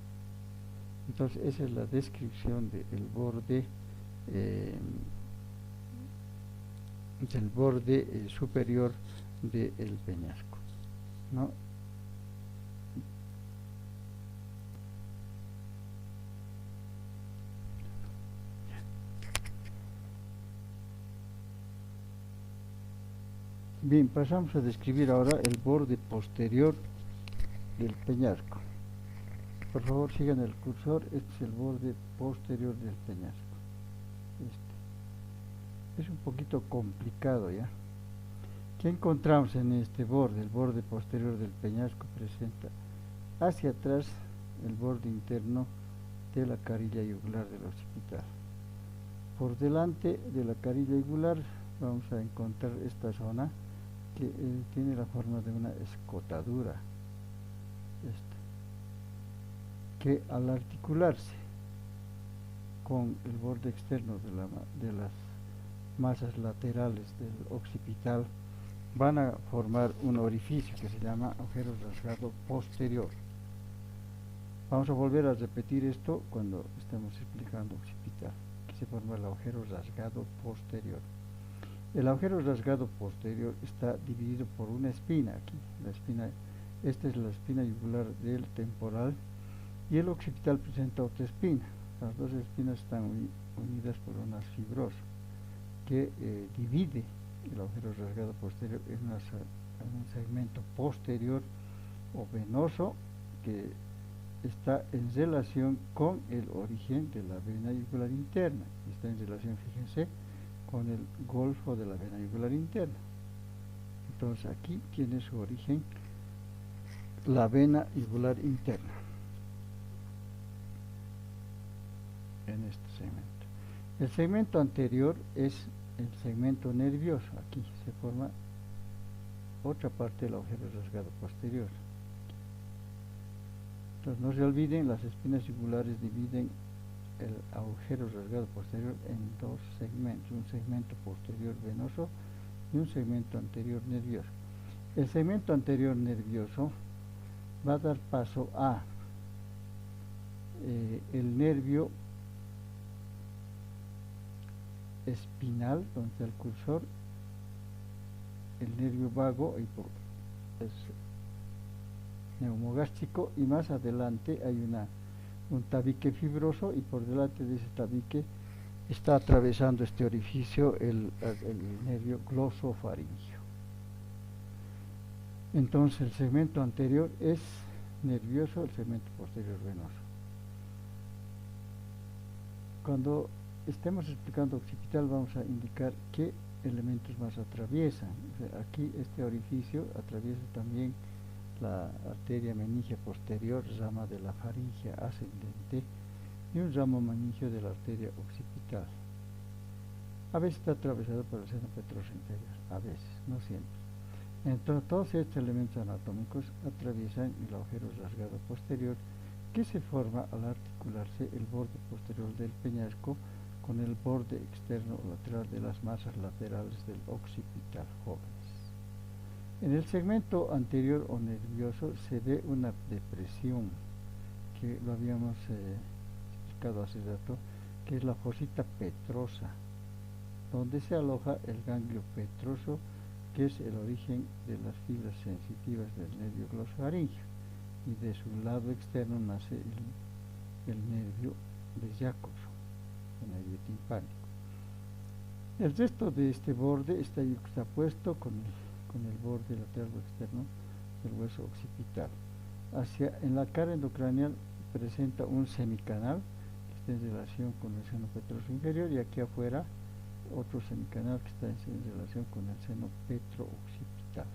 Entonces esa es la descripción del borde superior del peñasco, ¿no? Bien, pasamos a describir ahora el borde posterior del peñasco. Por favor, sigan el cursor. Este es el borde posterior del peñasco. Este es un poquito complicado, ¿ya? ¿Qué encontramos en este borde? El borde posterior del peñasco presenta hacia atrás el borde interno de la carilla yugular del occipital. Por delante de la carilla yugular vamos a encontrar esta zona que tiene la forma de una escotadura, que al articularse con el borde externo de las masas laterales del occipital van a formar un orificio que se llama agujero rasgado posterior. Vamos a volver a repetir esto cuando estemos explicando occipital, que se forma el agujero rasgado posterior. El agujero rasgado posterior está dividido por una espina aquí. Esta es la espina yugular del temporal y el occipital presenta otra espina. Las dos espinas están unidas por una fibrosa que divide el agujero rasgado posterior en un segmento posterior o venoso que está en relación con el origen de la vena yugular interna. Está en relación, fíjense, con el golfo de la vena yugular interna. Entonces aquí tiene su origen la vena yugular interna en este segmento. El segmento anterior es el segmento nervioso. Aquí se forma otra parte del agujero rasgado posterior. Entonces no se olviden, las espinas yugulares dividen el agujero rasgado posterior en dos segmentos, un segmento posterior venoso y un segmento anterior nervioso. El segmento anterior nervioso va a dar paso a el nervio espinal, donde está el cursor, el nervio vago es neumogástrico, y más adelante hay un tabique fibroso, y por delante de ese tabique está atravesando este orificio el nervio glosofaringio. Entonces el segmento anterior es nervioso, el segmento posterior venoso. Cuando estemos explicando occipital vamos a indicar qué elementos más atraviesan. O sea, aquí este orificio atraviesa también la arteria meningia posterior, rama de la faringe ascendente, y un ramo meningio de la arteria occipital. A veces está atravesado por el seno petroso inferior, a veces, no siempre. Entonces todos estos elementos anatómicos atraviesan el agujero rasgado posterior, que se forma al articularse el borde posterior del peñasco con el borde externo o lateral de las masas laterales del occipital, jóvenes. En el segmento anterior o nervioso se ve una depresión, que lo habíamos explicado hace rato, que es la fosita petrosa, donde se aloja el ganglio petroso, que es el origen de las fibras sensitivas del nervio glosofaringio, y de su lado externo nace el nervio de Jacobson, el nervio timpánico. El resto de este borde está yuxtapuesto con el borde lateral o externo del hueso occipital. En la cara endocranial presenta un semicanal que está en relación con el seno petroso inferior, y aquí afuera otro semicanal que está en relación con el seno petrooccipital.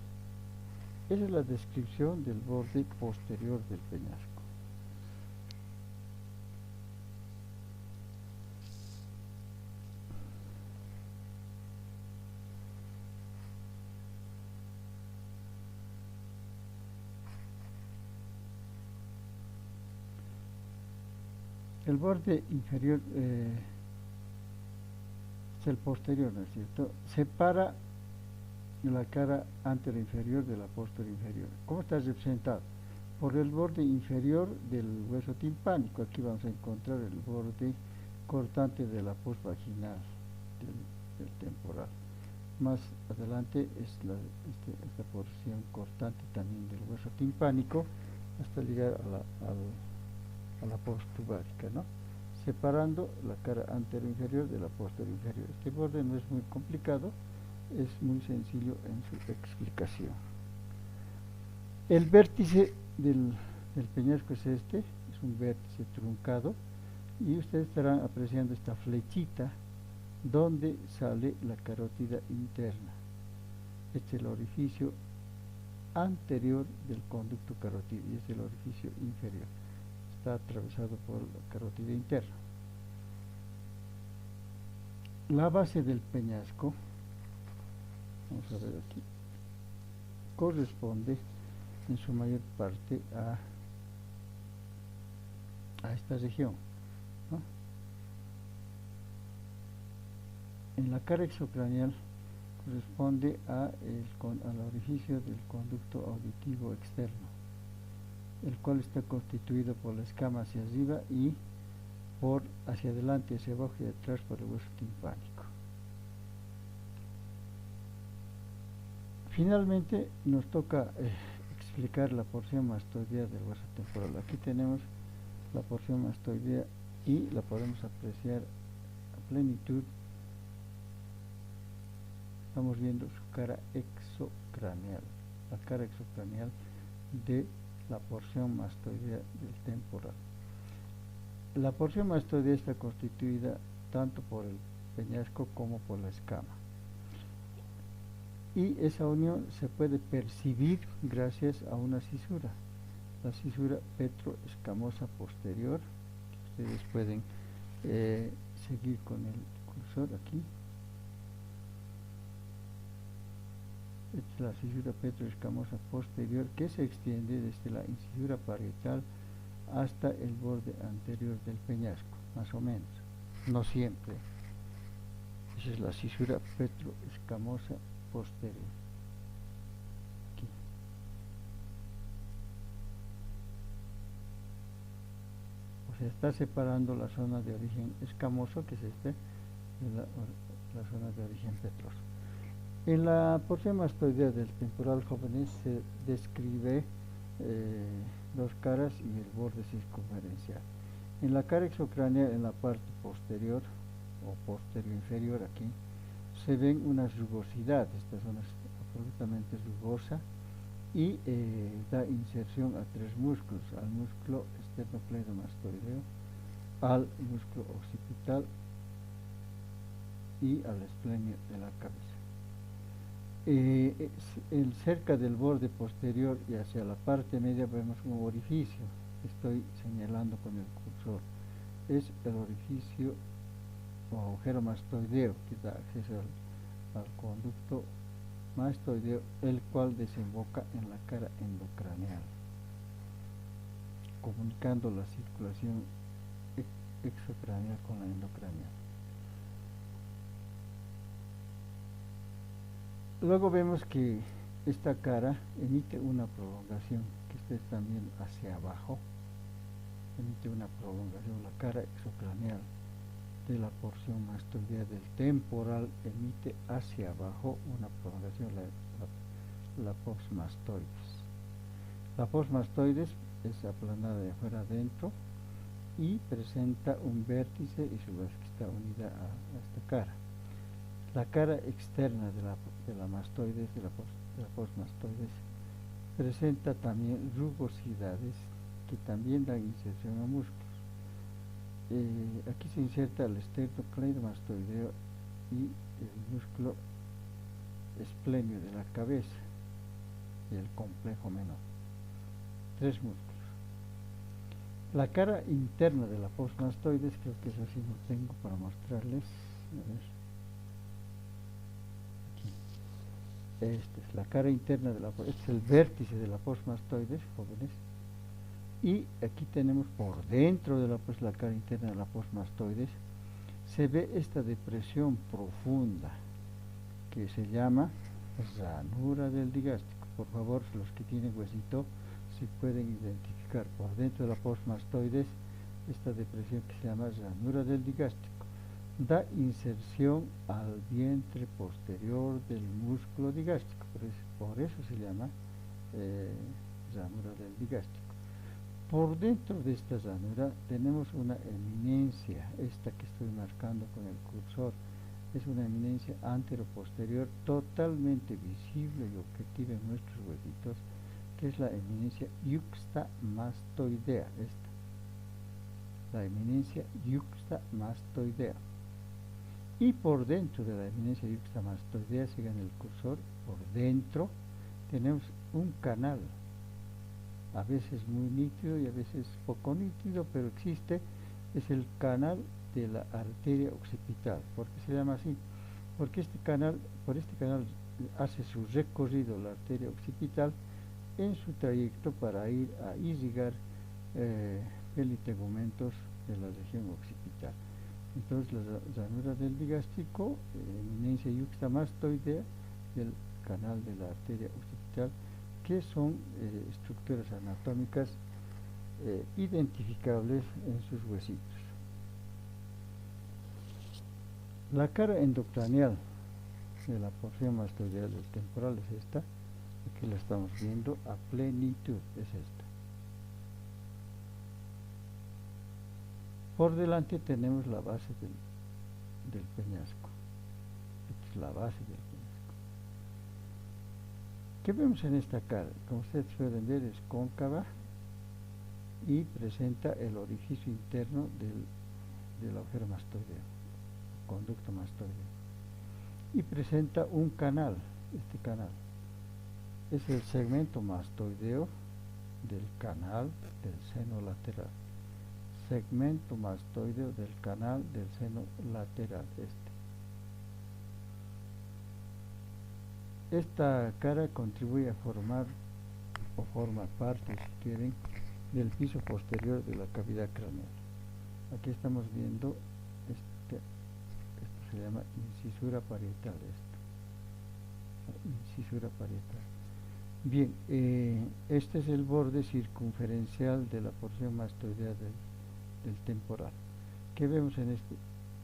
Esa es la descripción del borde posterior del peñasco. El borde inferior es el posterior, ¿no es cierto? Separa la cara anteroinferior de la posterior inferior. ¿Cómo está representado? Por el borde inferior del hueso timpánico. Aquí vamos a encontrar el borde cortante de la post vaginal del temporal. Más adelante es esta porción cortante también del hueso timpánico hasta llegar a la post tubárica, ¿no? Separando la cara anteroinferior de la posterior inferior. Este borde no es muy complicado, es muy sencillo en su explicación. El vértice del peñasco es este, es un vértice truncado, y ustedes estarán apreciando esta flechita donde sale la carótida interna. Este es el orificio anterior del conducto carotídeo y este es el orificio inferior. Está atravesado por la carótida interna. La base del peñasco, vamos a ver aquí, corresponde en su mayor parte a esta región, ¿no? En la cara exocranial corresponde al orificio del conducto auditivo externo, el cual está constituido por la escama hacia arriba y por hacia adelante, hacia abajo y atrás por el hueso timpánico. Finalmente nos toca explicar la porción mastoidea del hueso temporal. Aquí tenemos la porción mastoidea y la podemos apreciar a plenitud. Estamos viendo su cara exocraneal, la cara exocraneal de la porción mastoidea del temporal. La porción mastoidea está constituida tanto por el peñasco como por la escama. Y esa unión se puede percibir gracias a una cisura, la cisura petroescamosa posterior, que ustedes pueden seguir con el cursor aquí. Esta es la cisura petroescamosa posterior que se extiende desde la incisura parietal hasta el borde anterior del peñasco, más o menos, no siempre. Esa es la cisura petroescamosa posterior. Aquí. O sea, está separando la zona de origen escamoso, que es de la zona de origen petroso. En la porción mastoidea del temporal jóvenes se describe dos caras y el borde circunferencial. En la cara exocraneal, en la parte posterior o posterior inferior aquí, se ven unas rugosidades. Esta zona es absolutamente rugosa y da inserción a tres músculos: al músculo esternocleidomastoideo, al músculo occipital y al esplenio de la cabeza. Cerca del borde posterior y hacia la parte media vemos un orificio que estoy señalando con el cursor. Es el orificio o agujero mastoideo que da acceso al conducto mastoideo, el cual desemboca en la cara endocraneal, comunicando la circulación exocraneal con la endocraneal. Luego vemos que esta cara emite una prolongación, que ustedes están viendo hacia abajo, emite una prolongación. La cara exocraneal de la porción mastoidea del temporal emite hacia abajo una prolongación, la postmastoides. La postmastoides es aplanada de afuera adentro y presenta un vértice y su base que está unida a esta cara. La cara externa de la mastoides, de la postmastoides, presenta también rugosidades que también dan inserción a músculos. Aquí se inserta el esternocleidomastoideo y el músculo esplenio de la cabeza y el complejo menor. Tres músculos. La cara interna de la postmastoides, creo que eso sí no tengo para mostrarles. A ver. Esta es la cara interna este es el vértice de la postmastoides, jóvenes, y aquí tenemos por dentro de la cara interna de la postmastoides, se ve esta depresión profunda que se llama ranura del digástrico. Por favor, los que tienen huesito, si pueden identificar por dentro de la postmastoides esta depresión que se llama ranura del digástrico. Da inserción al vientre posterior del músculo digástrico, por eso se llama ranura del digástrico. Por dentro de esta ranura tenemos una eminencia, esta que estoy marcando con el cursor, es una eminencia anteroposterior totalmente visible y objetiva en nuestros huesitos, que es la eminencia yuxtamastoidea, la eminencia yuxtamastoidea. Y por dentro de la eminencia yuxtamastoidea, sigan el cursor, por dentro tenemos un canal, a veces muy nítido y a veces poco nítido, pero existe, es el canal de la arteria occipital. ¿Por qué se llama así? Porque por este canal hace su recorrido la arteria occipital en su trayecto para ir a irrigar pelitegumentos de la región occipital. Entonces la ranura del digástrico, eminencia yuxtamastoidea, del canal de la arteria occipital, que son estructuras anatómicas identificables en sus huesitos. La cara endocranial de la porción mastoideal del temporal es esta, aquí la estamos viendo a plenitud, es esta. Por delante tenemos la base del peñasco, esta es la base del peñasco. ¿Qué vemos en esta cara? Como ustedes pueden ver, es cóncava y presenta el orificio interno del agujero mastoideo, conducto mastoideo, y presenta un canal. Este canal es el segmento mastoideo del canal del seno lateral, segmento mastoideo del canal del seno lateral. Esta cara contribuye a formar o forma parte, si quieren, del piso posterior de la cavidad craneal. Aquí estamos viendo esto se llama incisura parietal, incisura parietal. Bien, este es el borde circunferencial de la porción mastoidea del temporal. ¿Qué vemos en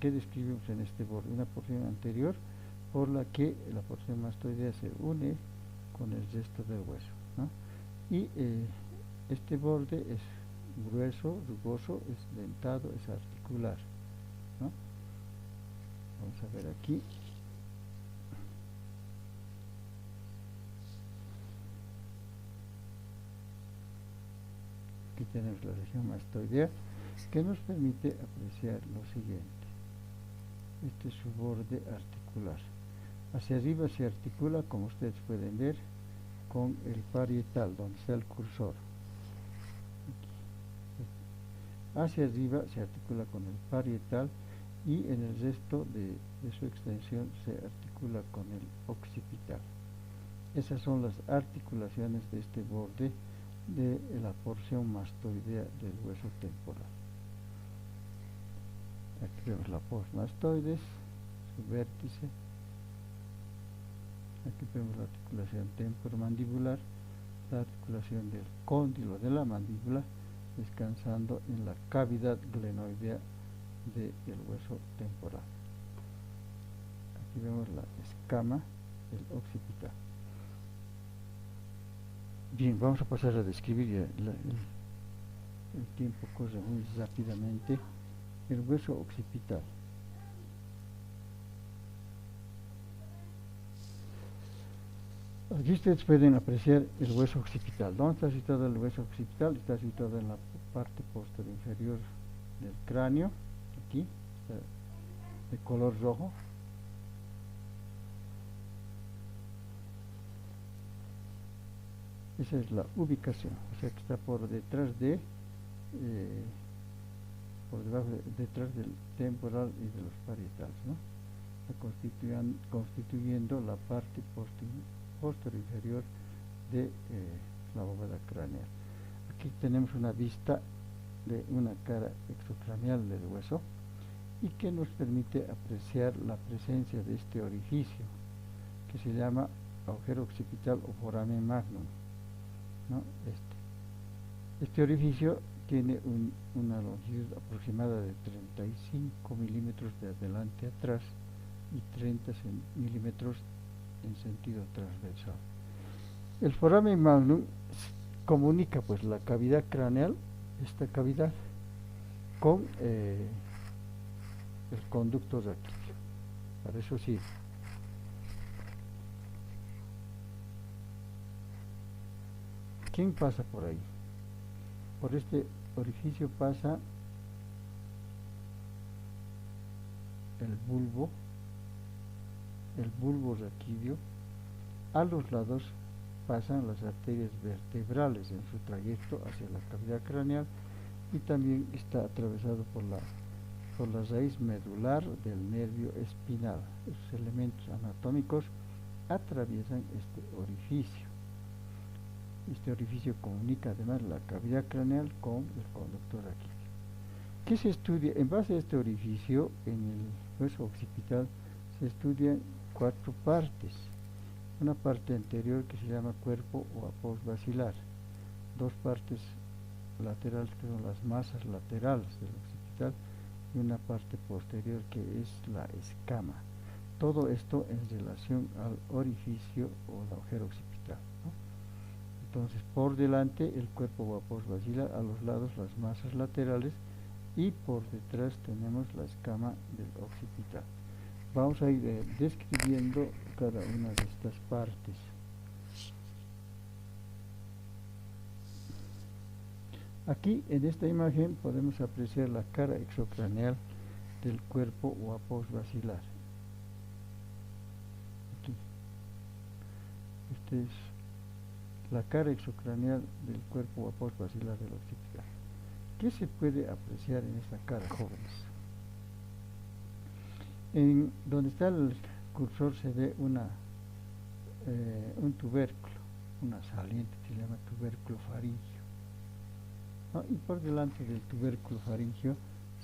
qué describimos en este borde? Una porción anterior por la que la porción mastoidea se une con el resto del hueso, ¿no? Y este borde es grueso, rugoso, es dentado, es articular, ¿no? Vamos a ver aquí. Aquí tenemos la región mastoidea que nos permite apreciar lo siguiente. Este es su borde articular. Hacia arriba se articula, como ustedes pueden ver, con el parietal, donde está el cursor. Aquí. Hacia arriba se articula con el parietal y en el resto de su extensión se articula con el occipital. Esas son las articulaciones de este borde de la porción mastoidea del hueso temporal. Aquí vemos la postmastoides, su vértice. Aquí vemos la articulación temporomandibular, la articulación del cóndilo de la mandíbula, descansando en la cavidad glenoidea del hueso temporal. Aquí vemos la escama del occipital. Bien, vamos a pasar a describir ya el tiempo corre muy rápidamente. El hueso occipital. Aquí ustedes pueden apreciar el hueso occipital. ¿Dónde está situado el hueso occipital? Está situado en la parte posterior inferior del cráneo, aquí, está de color rojo. Esa es la ubicación, o sea que está por detrás por debajo detrás del temporal y de los parietales, ¿no? Está constituyendo la parte posterior inferior de la bóveda craneal. Aquí tenemos una vista de una cara extracraneal del hueso y que nos permite apreciar la presencia de este orificio que se llama agujero occipital o foramen magnum, ¿no? Este orificio tiene una longitud aproximada de 35 milímetros de adelante a atrás y 30 milímetros en sentido transversal. El foramen magnum comunica pues la cavidad craneal, esta cavidad, con el conducto raquídeo. Para eso sirve. ¿Quién pasa por ahí? Por este orificio pasa el bulbo raquídeo. A los lados pasan las arterias vertebrales en su trayecto hacia la cavidad craneal y también está atravesado por la raíz medular del nervio espinal. Esos elementos anatómicos atraviesan este orificio. Este orificio comunica además la cavidad craneal con el conducto raquídeo. ¿Qué se estudia? En base a este orificio, en el hueso occipital, se estudian 4 partes. Una parte anterior que se llama cuerpo o após basilar, 2 partes laterales que son las masas laterales del occipital y una parte posterior que es la escama. Todo esto en relación al orificio o al agujero occipital, ¿no? Entonces, por delante el cuerpo o após basilar, a los lados las masas laterales y por detrás tenemos la escama del occipital. Vamos a ir describiendo cada una de estas partes. Aquí en esta imagen podemos apreciar la cara exocraneal del cuerpo o após basilar. Aquí. Esta es la cara exocraneal del cuerpo o após basilar del occipital. ¿Qué se puede apreciar en esta cara, jóvenes? En donde está el cursor se ve un tubérculo, una saliente que se llama tubérculo faríngeo, ¿no? Y por delante del tubérculo faríngeo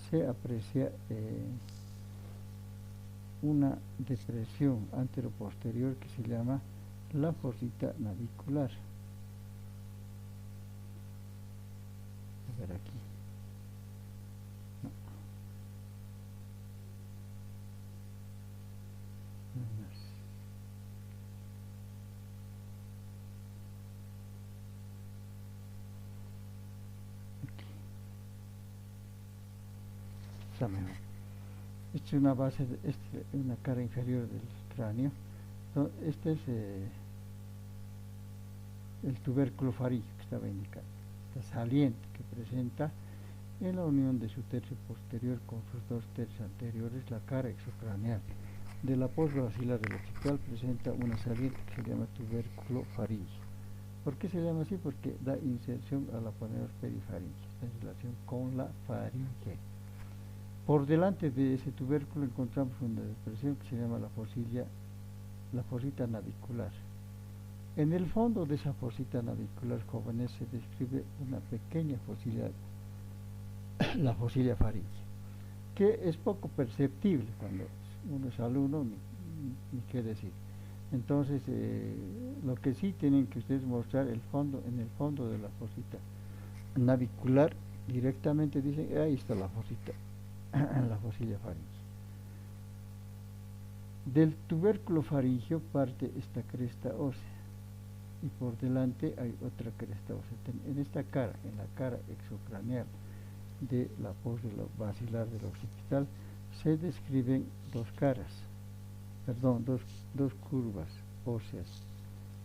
se aprecia una depresión anteroposterior que se llama la fosita navicular. A ver aquí. No. Está mejor. Esta es una base, una cara inferior del cráneo. Este es el tubérculo faríngeo que estaba indicando, esta saliente que presenta en la unión de su tercio posterior con sus 2 tercios anteriores la cara exocraneal. De la posbasilar del occipital presenta una saliente que se llama tubérculo faríngeo. ¿Por qué se llama así? Porque da inserción a la aponeuros perifaríngea, está en relación con la faringe. Por delante de ese tubérculo encontramos una depresión que se llama la fosita navicular. En el fondo de esa fosita navicular, jóvenes, se describe una pequeña fosilla, la fosilla faríngea, que es poco perceptible cuando uno es alumno, ni qué decir. Entonces, lo que sí tienen que ustedes mostrar en el fondo de la fosita navicular, directamente dicen, ahí está la fosita, la fosilla faríngea. Del tubérculo faríngeo parte esta cresta ósea y por delante hay otra cresta ósea. En esta cara, en la cara exocraneal de la basilar del occipital, se describen 2 caras, perdón, dos curvas óseas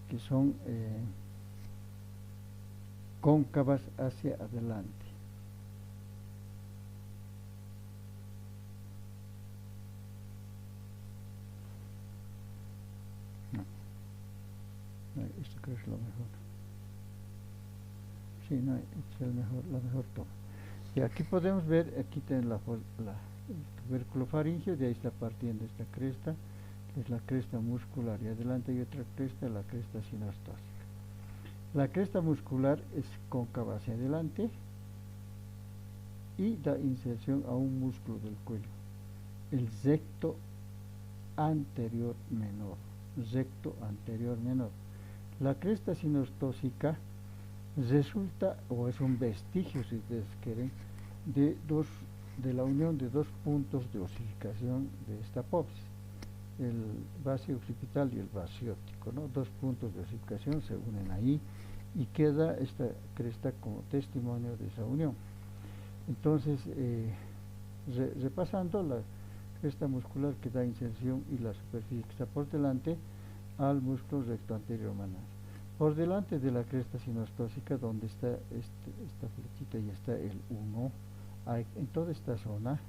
que son cóncavas hacia adelante. Esto creo que es lo mejor. Sí, no, es la mejor toma. Y aquí podemos ver, aquí tenemos el tubérculo faríngeo, de ahí está partiendo esta cresta, que es la cresta muscular, y adelante hay otra cresta, la cresta sinostósica. La cresta muscular es cóncava hacia adelante y da inserción a un músculo del cuello, el recto anterior menor. recto anterior menor. La cresta sinostósica resulta, o es un vestigio, si ustedes quieren, de la unión de dos puntos de osificación de esta apófisis, el base occipital y el basiótico, ¿no? Dos puntos de osificación se unen ahí y queda esta cresta como testimonio de esa unión. Entonces, repasando, la cresta muscular que da inserción y la superficie que está por delante al músculo recto anterior manar. Por delante de la cresta sinostósica, donde está esta flechita y está el 1, en toda esta zona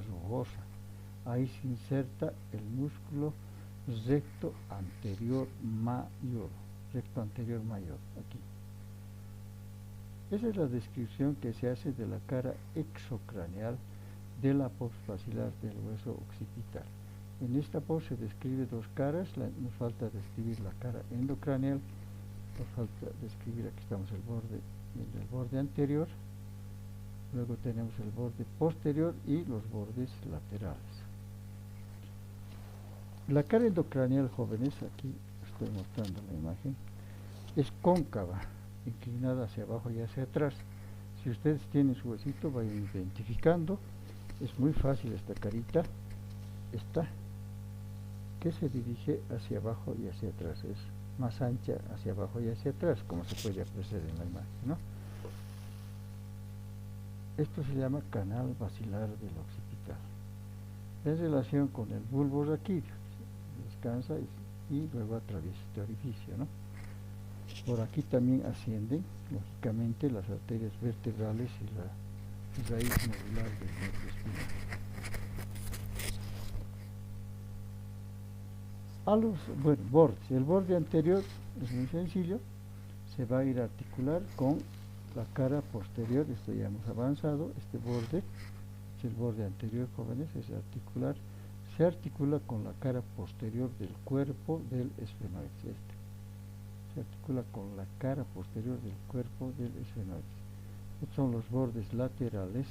rugosa, ahí se inserta el músculo recto anterior mayor, aquí. Esa es la descripción que se hace de la cara exocraneal de la apófisis basilar del hueso occipital. En esta apófisis se describe dos caras, nos falta describir la cara endocraneal, nos falta describir, aquí estamos el borde anterior, luego tenemos el borde posterior y los bordes laterales. La cara endocraneal, jóvenes, aquí estoy mostrando la imagen, es cóncava, inclinada hacia abajo y hacia atrás. Si ustedes tienen su huesito, vayan identificando. Es muy fácil esta carita, esta, que se dirige hacia abajo y hacia atrás. Es más ancha hacia abajo y hacia atrás, como se puede apreciar en la imagen, ¿no? Esto se llama canal basilar del occipital. En relación con el bulbo raquídeo, descansa y luego atraviesa este orificio, ¿no? Por aquí también ascienden, lógicamente, las arterias vertebrales y la raíz nodular del nervio espinal. Bordes. El borde anterior es muy sencillo, se va a ir a articular con la cara posterior, esto ya hemos avanzado, este borde es el borde anterior, jóvenes, se articula con la cara posterior del cuerpo del esfenoides, se articula con la cara posterior del cuerpo del esfenoides. Estos son los bordes laterales,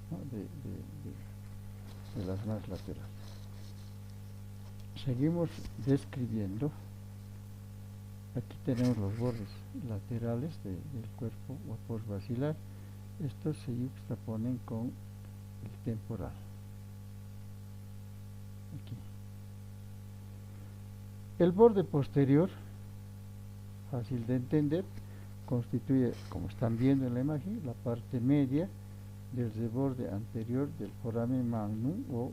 ¿no? de las más laterales. Seguimos describiendo. Aquí tenemos los bordes laterales del cuerpo o postbasilar. Estos se yuxtaponen con el temporal. Aquí. El borde posterior, fácil de entender, constituye, como están viendo en la imagen, la parte media del reborde anterior del foramen magnum o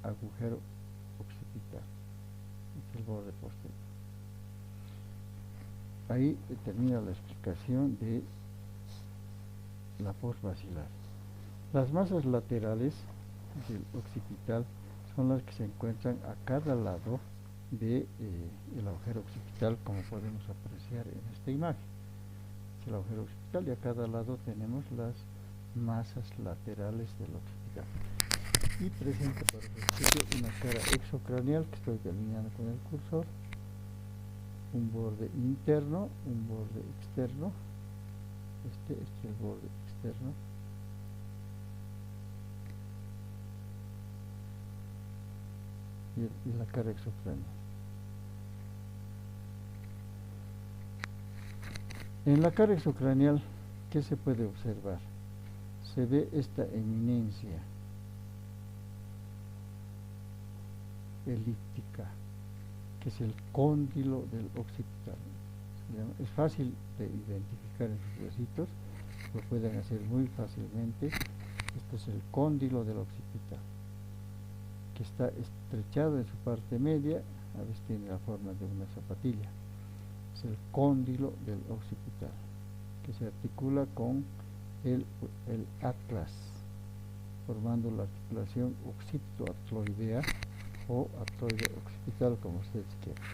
agujero occipital. Es el borde posterior. Ahí termina la explicación de la postbasilar. Las masas laterales del occipital son las que se encuentran a cada lado del agujero occipital, como podemos apreciar en esta imagen. Es el agujero occipital y a cada lado tenemos las masas laterales del occipital. Y presenta para el estudio una cara exocraneal que estoy delineando con el cursor, un borde interno, un borde externo, este es el borde externo, y la cara exocraneal. En la cara exocraneal, ¿qué se puede observar? Se ve esta eminencia elíptica, que es el cóndilo del occipital. Es fácil de identificar en sus huesitos, lo pueden hacer muy fácilmente. Este es el cóndilo del occipital, que está estrechado en su parte media, a veces tiene la forma de una zapatilla. Es el cóndilo del occipital, que se articula con el atlas, formando la articulación occipito-atloidea o atloide occipital, como ustedes quieran.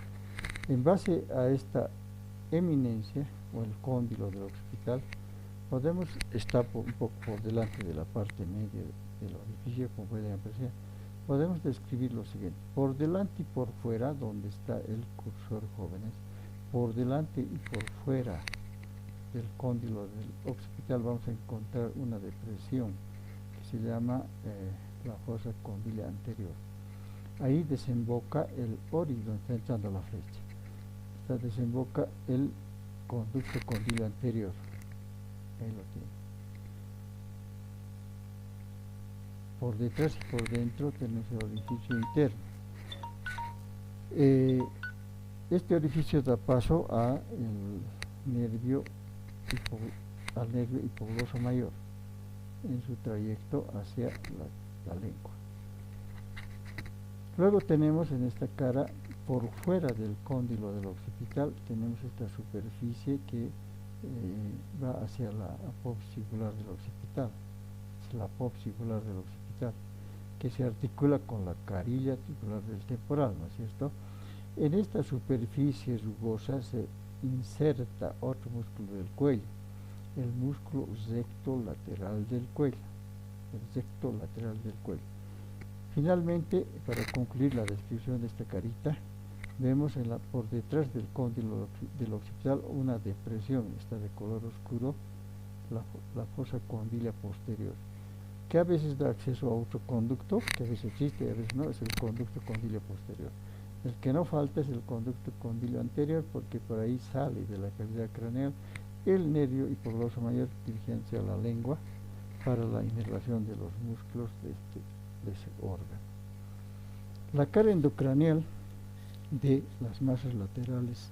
En base a esta eminencia o el cóndilo del occipital, podemos estar un poco por delante de la parte media del orificio, como pueden apreciar. Podemos describir lo siguiente: por delante y por fuera, donde está el cursor, jóvenes, por delante y por fuera del cóndilo del occipital vamos a encontrar una depresión que se llama la fosa condyle anterior. ahí desemboca el orificio donde está entrando la flecha. Desemboca el conducto condilo anterior. Ahí lo tiene. Por detrás y por dentro tenemos el orificio interno. Este orificio da paso al nervio hipogloso mayor en su trayecto hacia la lengua. Luego tenemos en esta cara, por fuera del cóndilo del occipital, tenemos esta superficie que va hacia la apófisis jugular del occipital. Es la apófisis jugular del occipital, que se articula con la carilla articular del temporal, ¿no es cierto? En esta superficie rugosa se inserta otro músculo del cuello, el músculo recto lateral del cuello, el recto lateral del cuello. Finalmente, para concluir la descripción de esta carita, vemos por detrás del cóndilo del occipital una depresión, está de color oscuro, la fosa condílea posterior, que a veces da acceso a otro conducto, que a veces existe y a veces no, es el conducto condíleo posterior. El que no falta es el conducto condíleo anterior, porque por ahí sale de la cavidad craneal el nervio hipogloso mayor dirigiéndose a la lengua para la inervación de los músculos de ese órgano. La cara endocraneal de las masas laterales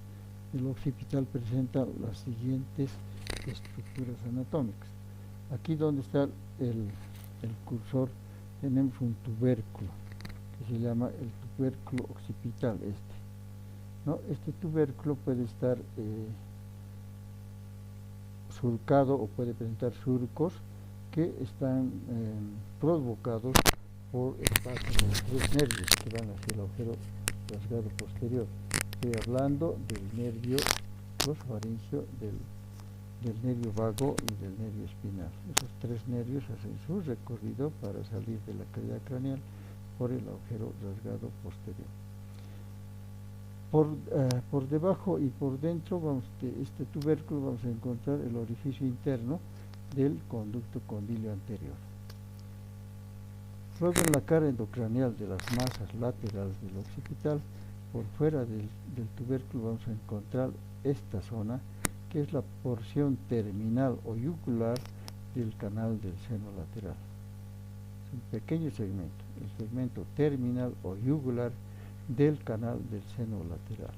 del occipital presenta las siguientes estructuras anatómicas. Aquí donde está el cursor tenemos un tubérculo que se llama el tubérculo occipital, ¿no? Este tubérculo puede estar surcado o puede presentar surcos que están provocados por el paso de los tres nervios que van hacia el agujero rasgado posterior. Estoy hablando del nervio glosofaringeo, del nervio vago y del nervio espinal. Esos tres nervios hacen su recorrido para salir de la cavidad craneal por el agujero rasgado posterior. Por debajo y por dentro de este tubérculo vamos a encontrar el orificio interno del conducto condilio anterior. Luego en la cara endocraneal de las masas laterales del occipital, por fuera del tubérculo vamos a encontrar esta zona, que es la porción terminal o yugular del canal del seno lateral. Es un pequeño segmento, el segmento terminal o yugular del canal del seno lateral.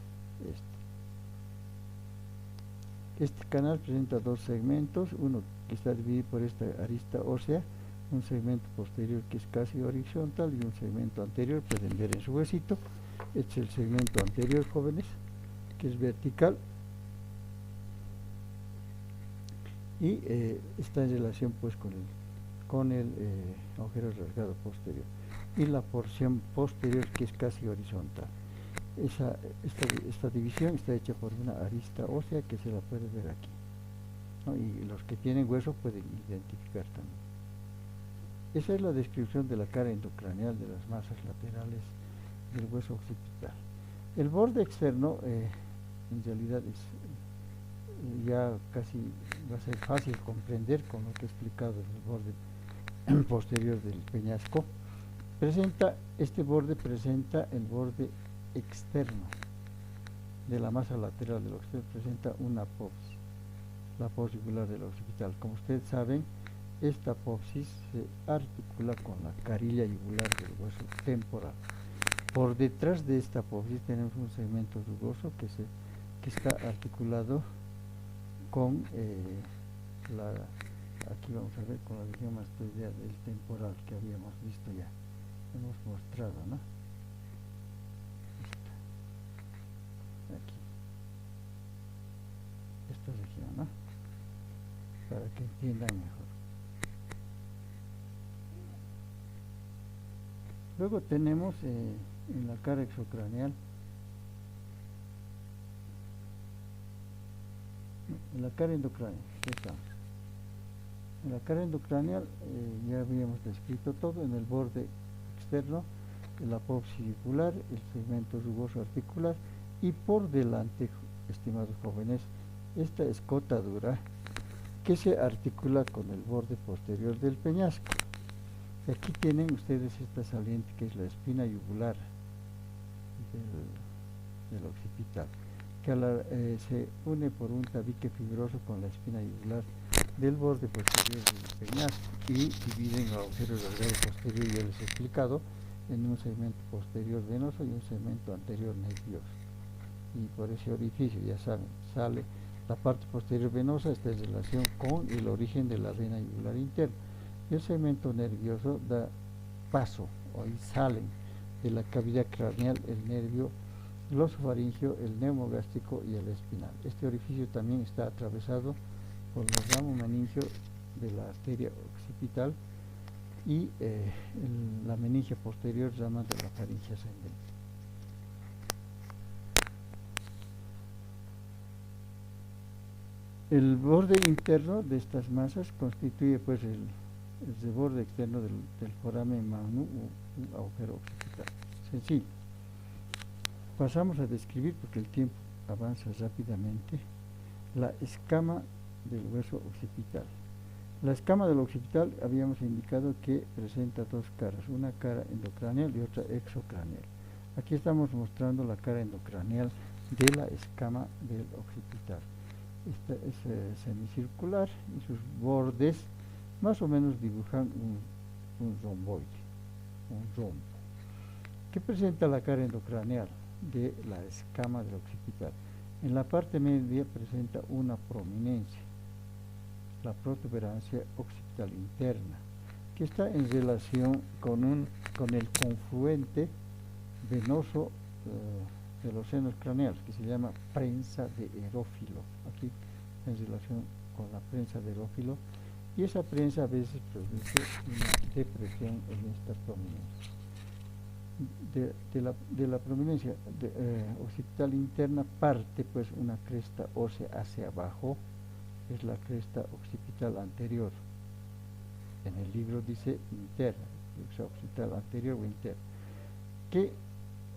Este canal presenta dos segmentos, uno que está dividido por esta arista ósea, un segmento posterior que es casi horizontal y un segmento anterior, pueden ver en su huesito. Este es el segmento anterior, jóvenes, que es vertical y está en relación pues con el agujero rasgado posterior, y la porción posterior que es casi horizontal. Esta división está hecha por una arista ósea que se la puede ver aquí, ¿no? Y los que tienen hueso pueden identificar también. Esa es la descripción de la cara endocraneal de las masas laterales del hueso occipital. El borde externo en realidad ya casi va a ser fácil comprender con lo que he explicado del borde posterior del peñasco. Este borde presenta el borde externo de la masa lateral del occipital, presenta una apófisis, la apófisis yugular del occipital. Como ustedes saben, esta apófisis se articula con la carilla yugular del hueso temporal. Por detrás de esta apófisis tenemos un segmento rugoso que está articulado con aquí vamos a ver con la región mastoidea del temporal que habíamos visto ya, hemos mostrado, ¿no? Aquí, esta región, ¿no? Para que entiendan mejor. Luego tenemos en la cara exocraneal, en la cara endocraneal, en la cara endocraneal ya habíamos descrito todo. En el borde externo, la apófisis yugular, el segmento rugoso articular, y por delante, estimados jóvenes, esta escotadura que se articula con el borde posterior del peñasco. Aquí tienen ustedes esta saliente que es la espina yugular del occipital, que se une por un tabique fibroso con la espina yugular del borde posterior del peñasco y dividen el agujero delgado posterior, ya les he explicado, en un segmento posterior venoso y un segmento anterior nervioso. Y por ese orificio, ya saben, sale la parte posterior venosa, está en relación con el origen de la vena yugular interna. Y el segmento nervioso da paso, o ahí salen de la cavidad craneal el nervio glosofaringeo, el neumogástrico y el espinal. Este orificio también está atravesado por el ramo meningio de la arteria occipital y la meningia posterior rama de la faringe ascendente. El borde interno de estas masas constituye pues el borde externo del foramen magnum o agujero occipital. Sencillo. Pasamos a describir, porque el tiempo avanza rápidamente, la escama del hueso occipital. La escama del occipital habíamos indicado que presenta dos caras, una cara endocraneal y otra exocraneal. Aquí estamos mostrando la cara endocraneal de la escama del occipital. Esta es semicircular y sus bordes más o menos dibujan un romboide, un rombo. ¿Qué presenta la cara endocraneal de la escama del occipital? En la parte media presenta una prominencia, la protuberancia occipital interna, que está en relación con el confluente venoso de los senos craneales, que se llama prensa de erófilo, aquí en relación con la prensa de erófilo, y esa prensa a veces produce una depresión en esta prominencia. De la prominencia occipital interna parte pues una cresta ósea hacia abajo, es la cresta occipital anterior. En el libro dice interna, o sea, occipital anterior o interna, que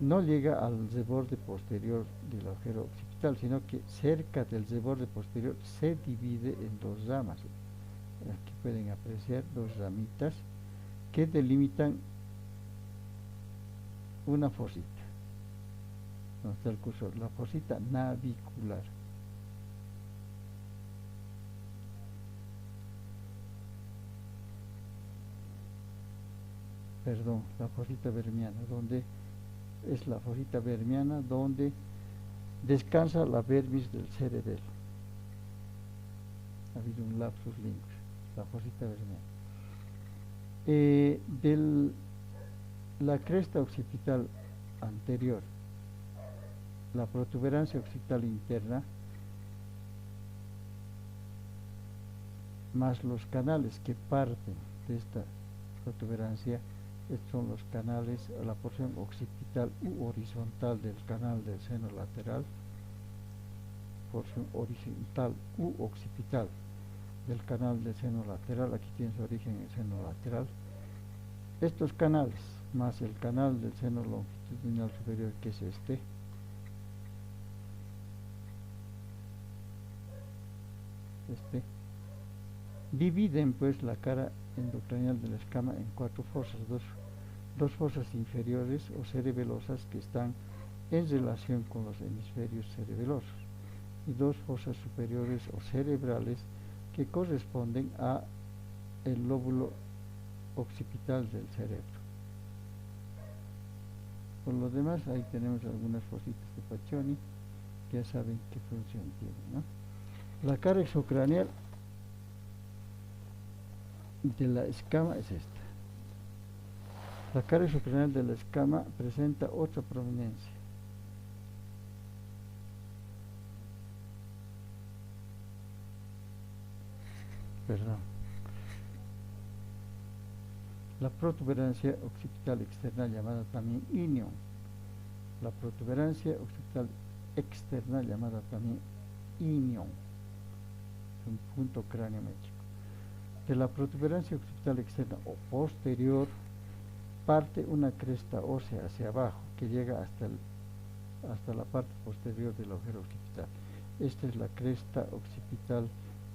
no llega al reborde posterior del agujero occipital, sino que cerca del reborde posterior se divide en dos ramas. Aquí pueden apreciar dos ramitas que delimitan una fosita. Donde está el cursor, la fosita navicular. Perdón, la fosita vermiana, donde es la fosita vermiana donde descansa la vermis del cerebelo. Ha habido un lapsus linguis, la fosita vermiana. La cresta occipital anterior, la protuberancia occipital interna, más los canales que parten de esta protuberancia, estos son los canales, la porción occipital u horizontal del canal del seno lateral, porción horizontal u occipital del canal del seno lateral, aquí tiene su origen en el seno lateral. Estos canales, más el canal del seno longitudinal superior, que es este, dividen pues la cara endocraneal de la escama en cuatro fosas, dos fosas inferiores o cerebelosas que están en relación con los hemisferios cerebelosos y dos fosas superiores o cerebrales que corresponden a el lóbulo occipital del cerebro. Por lo demás, ahí tenemos algunas fositas de Paccioni, que ya saben qué función tienen, ¿no? La cara exocraneal de la escama es esta. La cara exocraneal de la escama presenta otra prominencia. Perdón. La protuberancia occipital externa, llamada también inion. La protuberancia occipital externa, llamada también inion. Es un punto craneométrico. De la protuberancia occipital externa o posterior parte una cresta ósea hacia abajo que llega hasta la parte posterior del agujero occipital. Esta es la cresta occipital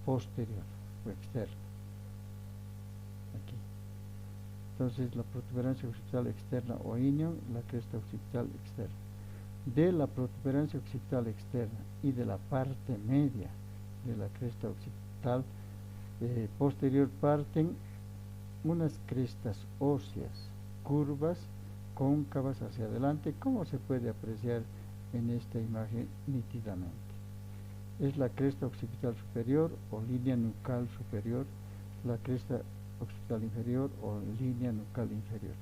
posterior o externa. Aquí. Entonces la protuberancia occipital externa o inion, la cresta occipital externa. de la protuberancia occipital externa y de la parte media de la cresta occipital posterior parten unas crestas óseas curvas cóncavas hacia adelante, como se puede apreciar en esta imagen nítidamente. Es la cresta occipital superior o línea nucal superior, la cresta occipital inferior o línea nucal inferior.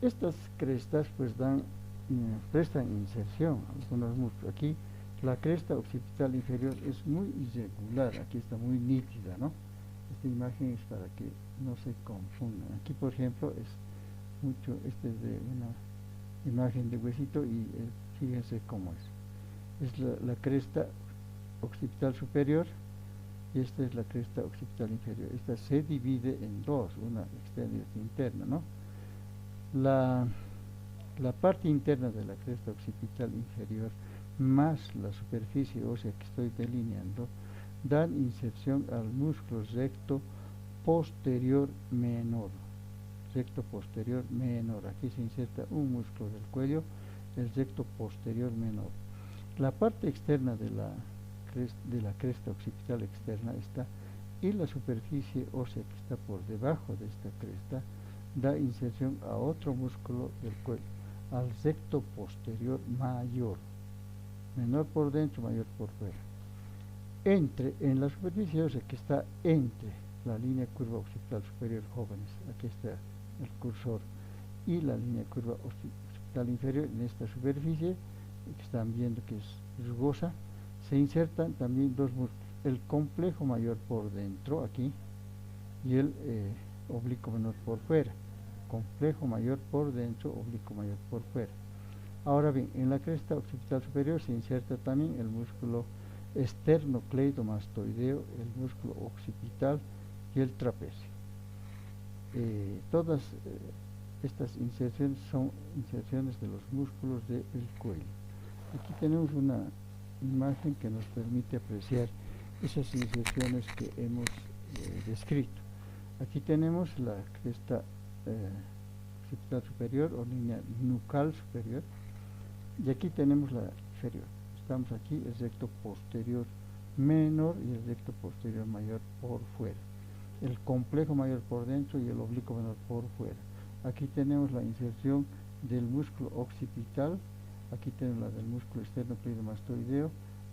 Estas crestas pues prestan inserción a algunos músculos. Aquí la cresta occipital inferior es muy irregular, aquí está muy nítida, ¿no? Esta imagen es para que no se confundan. Aquí por ejemplo es mucho, este es de una imagen de huesito y fíjense cómo es la cresta occipital superior y esta es la cresta occipital inferior. Esta se divide en dos, una externa y otra interna, ¿no? La parte interna de la cresta occipital inferior más la superficie ósea que estoy delineando dan inserción al músculo recto posterior menor. Recto posterior menor. Aquí se inserta un músculo del cuello, el recto posterior menor. La parte externa de la cresta occipital externa está y la superficie ósea que está por debajo de esta cresta da inserción a otro músculo del cuello, al recto posterior mayor, menor por dentro, mayor por fuera. En la superficie ósea que está entre la línea curva occipital superior, jóvenes, aquí está el cursor, y la línea curva occipital inferior, en esta superficie que están viendo que es rugosa, se insertan también dos músculos, el complejo mayor por dentro aquí y el oblicuo menor por fuera. Complejo mayor por dentro, oblicuo mayor por fuera. Ahora bien, en la cresta occipital superior se inserta también el músculo esternocleidomastoideo, el músculo occipital y el trapecio. Todas estas inserciones son inserciones de los músculos del cuello. Aquí tenemos una imagen que nos permite apreciar esas inserciones que hemos descrito. Aquí tenemos la cresta occipital superior o línea nucal superior y aquí tenemos la inferior. Estamos aquí, el recto posterior menor y el recto posterior mayor por fuera, el complejo mayor por dentro y el oblicuo menor por fuera. Aquí tenemos la inserción del músculo occipital, aquí tenemos la del músculo esternocleidomastoideo,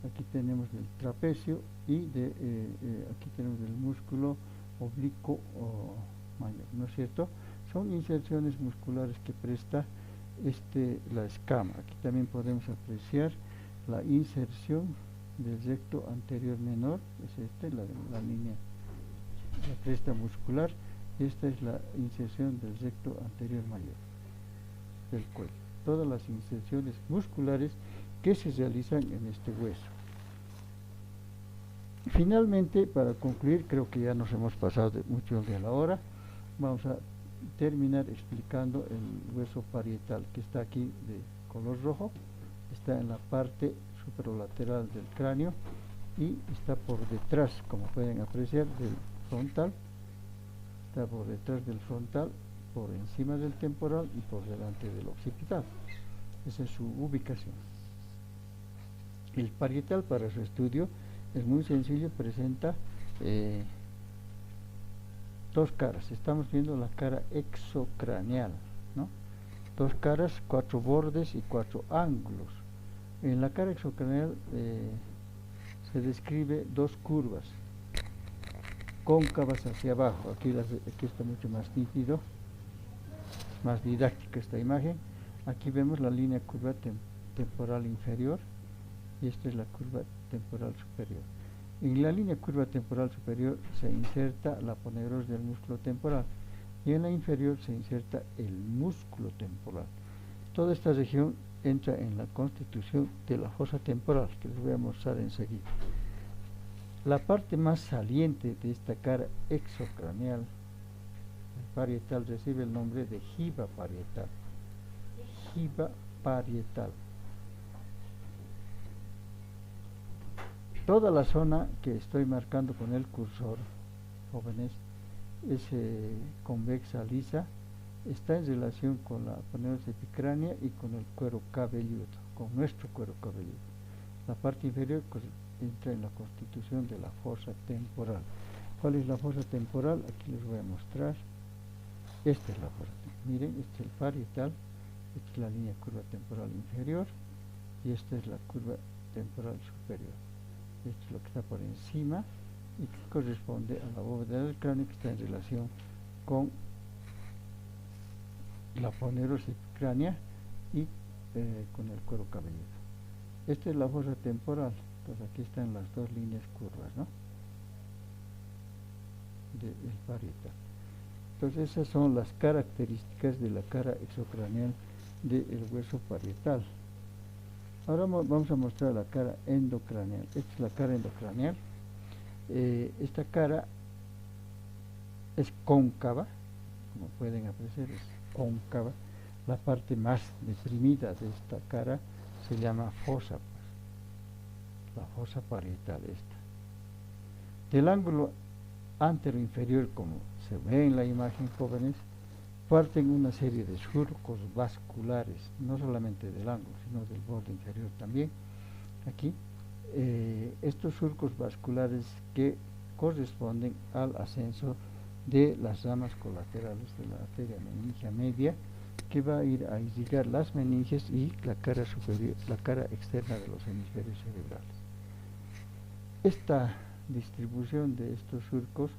aquí tenemos del trapecio y aquí tenemos del músculo oblicuo mayor, ¿no es cierto? Son inserciones musculares que presta la escama. Aquí también podemos apreciar la inserción del recto anterior menor, es la línea, la cresta muscular. Esta es la inserción del recto anterior mayor del cuello. Todas las inserciones musculares que se realizan en este hueso. Finalmente, para concluir, creo que ya nos hemos pasado mucho de la hora, vamos a terminar explicando el hueso parietal, que está aquí de color rojo, está en la parte superolateral del cráneo y está por detrás, como pueden apreciar, del frontal. Está por detrás del frontal, por encima del temporal y por delante del occipital. Esa es su ubicación. El parietal, para su estudio, es muy sencillo, presenta dos caras. Estamos viendo la cara exocraneal, ¿no? Dos caras, 4 bordes y 4 ángulos. En la cara exocraneal se describe dos curvas cóncavas hacia abajo. Aquí está mucho más nítido, más didáctica esta imagen. Aquí vemos la línea curva temporal inferior y esta es la curva temporal superior. En la línea curva temporal superior se inserta la aponeurosis del músculo temporal y en la inferior se inserta el músculo temporal. Toda esta región entra en la constitución de la fosa temporal, que les voy a mostrar enseguida. La parte más saliente de esta cara exocraneal, el parietal, recibe el nombre de jiba parietal. Jiba parietal. Toda la zona que estoy marcando con el cursor, jóvenes, es convexa lisa, está en relación con la aponeurose epicránea y con el cuero cabelludo, con nuestro cuero cabelludo. La parte inferior entra en la constitución de la fosa temporal. ¿Cuál es la fosa temporal? Aquí les voy a mostrar. Esta es la fosa temporal. Miren, este es el parietal, esta es la línea curva temporal inferior y esta es la curva temporal superior. Esto es lo que está por encima y que corresponde a la bóveda del cráneo, que está en relación con la aponeurose epicránea y con el cuero cabelludo. Esta es la fosa temporal, entonces aquí están las dos líneas curvas, ¿no?, del parietal. Entonces esas son las características de la cara exocraneal del hueso parietal. Ahora vamos a mostrar la cara endocraneal. Esta es la cara endocraneal. Esta cara es cóncava, como pueden apreciar, es cóncava. La parte más deprimida de esta cara se llama fosa, la fosa parietal esta. Del ángulo anteroinferior, como se ve en la imagen, jóvenes, parten una serie de surcos vasculares, no solamente del ángulo, sino del borde inferior también. Aquí, estos surcos vasculares que corresponden al ascenso de las ramas colaterales de la arteria meningia media, que va a ir a irrigar las meninges y la cara superior, la cara externa de los hemisferios cerebrales. Esta distribución de estos surcos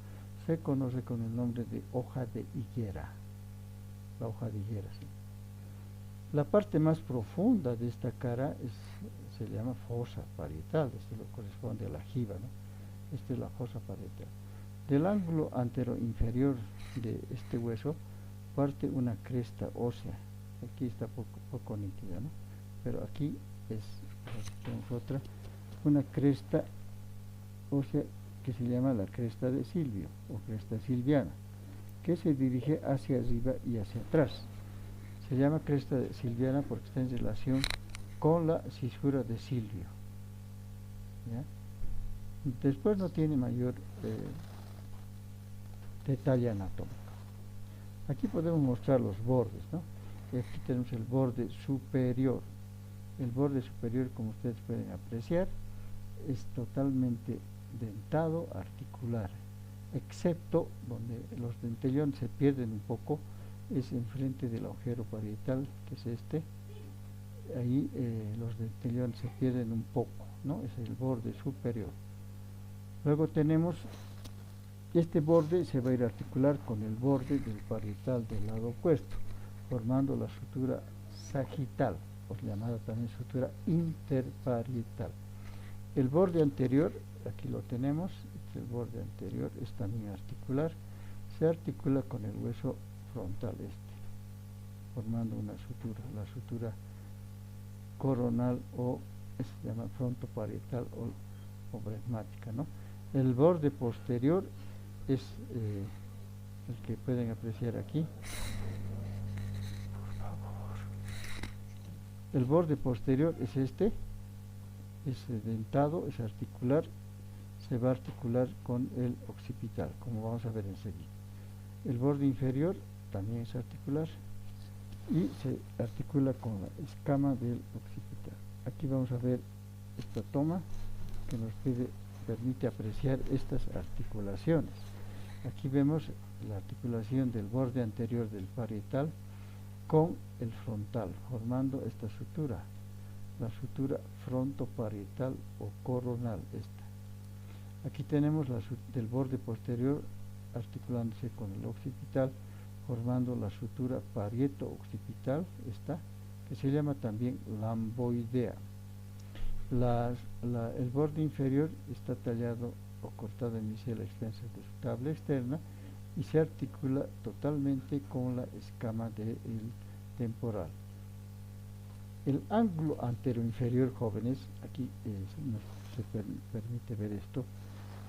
se conoce con el nombre de hoja de higuera. La hoja de higuera, ¿sí? La parte más profunda de esta cara se llama fosa parietal. Esto lo corresponde a la jiba, ¿no? Esta es la fosa parietal. Del ángulo anteroinferior de este hueso parte una cresta ósea. Aquí está poco nítida, ¿no?, pero aquí tenemos otra, una cresta ósea que se llama la cresta de Silvio o cresta silviana, que se dirige hacia arriba y hacia atrás. Se llama cresta silviana porque está en relación con la cisura de Silvio, ¿ya? Después no tiene mayor detalle anatómico. Aquí podemos mostrar los bordes, ¿no? Aquí tenemos el borde superior. El borde superior, como ustedes pueden apreciar, es totalmente dentado, articular, excepto donde los dentellones se pierden un poco, es enfrente del agujero parietal, que es este. Ahí los dentellones se pierden un poco, ¿no? Es el borde superior. Luego tenemos este borde, se va a ir a articular con el borde del parietal del lado opuesto, formando la sutura sagital, o llamada también sutura interparietal. El borde anterior, aquí lo tenemos, el borde anterior es también articular, se articula con el hueso frontal formando una sutura, la sutura coronal o se llama frontoparietal o bregmática, ¿no? El borde posterior es el que pueden apreciar aquí. Por favor. El borde posterior es este, es dentado, es articular, se va a articular con el occipital, como vamos a ver enseguida. El borde inferior también es articular y se articula con la escama del occipital. Aquí vamos a ver esta toma que nos permite apreciar estas articulaciones. Aquí vemos la articulación del borde anterior del parietal con el frontal, formando esta sutura, la sutura frontoparietal o coronal. Aquí tenemos del borde posterior articulándose con el occipital, formando la sutura parieto-occipital, que se llama también lamboidea. El borde inferior está tallado o cortado en misela extensa de su tabla externa y se articula totalmente con la escama del temporal. El ángulo anteroinferior, jóvenes, aquí se permite ver esto,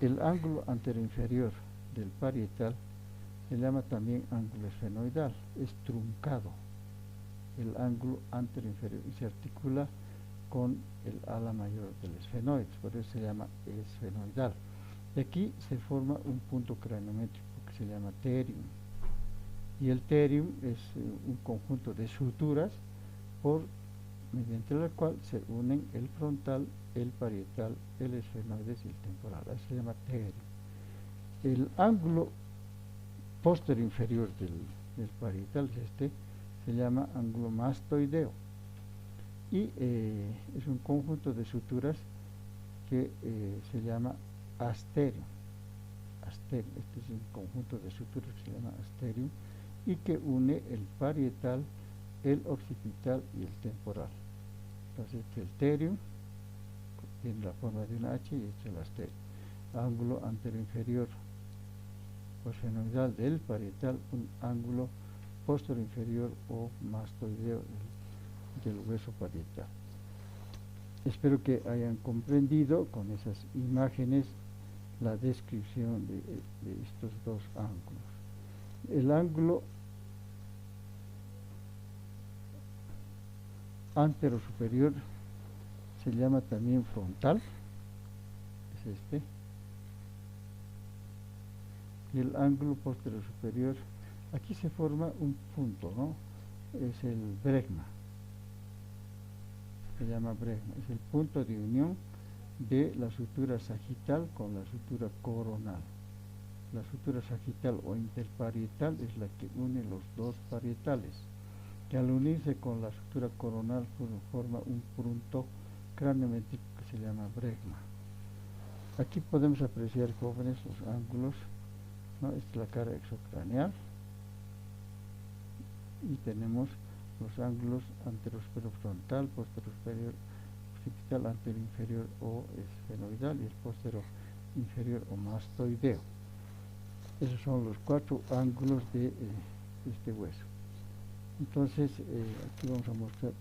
el ángulo anteroinferior del parietal se llama también ángulo esfenoidal, es truncado el ángulo anteroinferior y se articula con el ala mayor del esfenoide, por eso se llama esfenoidal. Y aquí se forma un punto craniométrico que se llama terium. y el pterium es un conjunto de suturas mediante la cual se unen el frontal, el parietal, el esfenoides y el temporal. Eso se llama pterium. El ángulo posterior inferior del parietal se llama ángulo mastoideo y es un conjunto de suturas que se llama asterium. Este es un conjunto de suturas que se llama asterium y que une el parietal, el occipital y el temporal. Entonces el pterium tiene la forma de una H y este es el asterium. Ángulo anterior inferior o senoidal del parietal, un ángulo posterior inferior o mastoideo del hueso parietal. Espero que hayan comprendido con esas imágenes la descripción de estos dos ángulos. El ángulo antero superior se llama también frontal, es este, y el ángulo posterior superior, aquí se forma un punto, ¿no? Es el bregma, se llama bregma, es el punto de unión de la sutura sagital con la sutura coronal. La sutura sagital o interparietal es la que une los dos parietales, que al unirse con la sutura coronal forma un punto craniométrico que se llama bregma. Aquí podemos apreciar, jóvenes, los ángulos, ¿no? Esta es la cara exocraneal y tenemos los ángulos anterior superior frontal, posterior superior occipital, anterior inferior o esfenoidal y el posterior inferior o mastoideo. Esos son los 4 ángulos de este hueso. Entonces aquí vamos a mostrar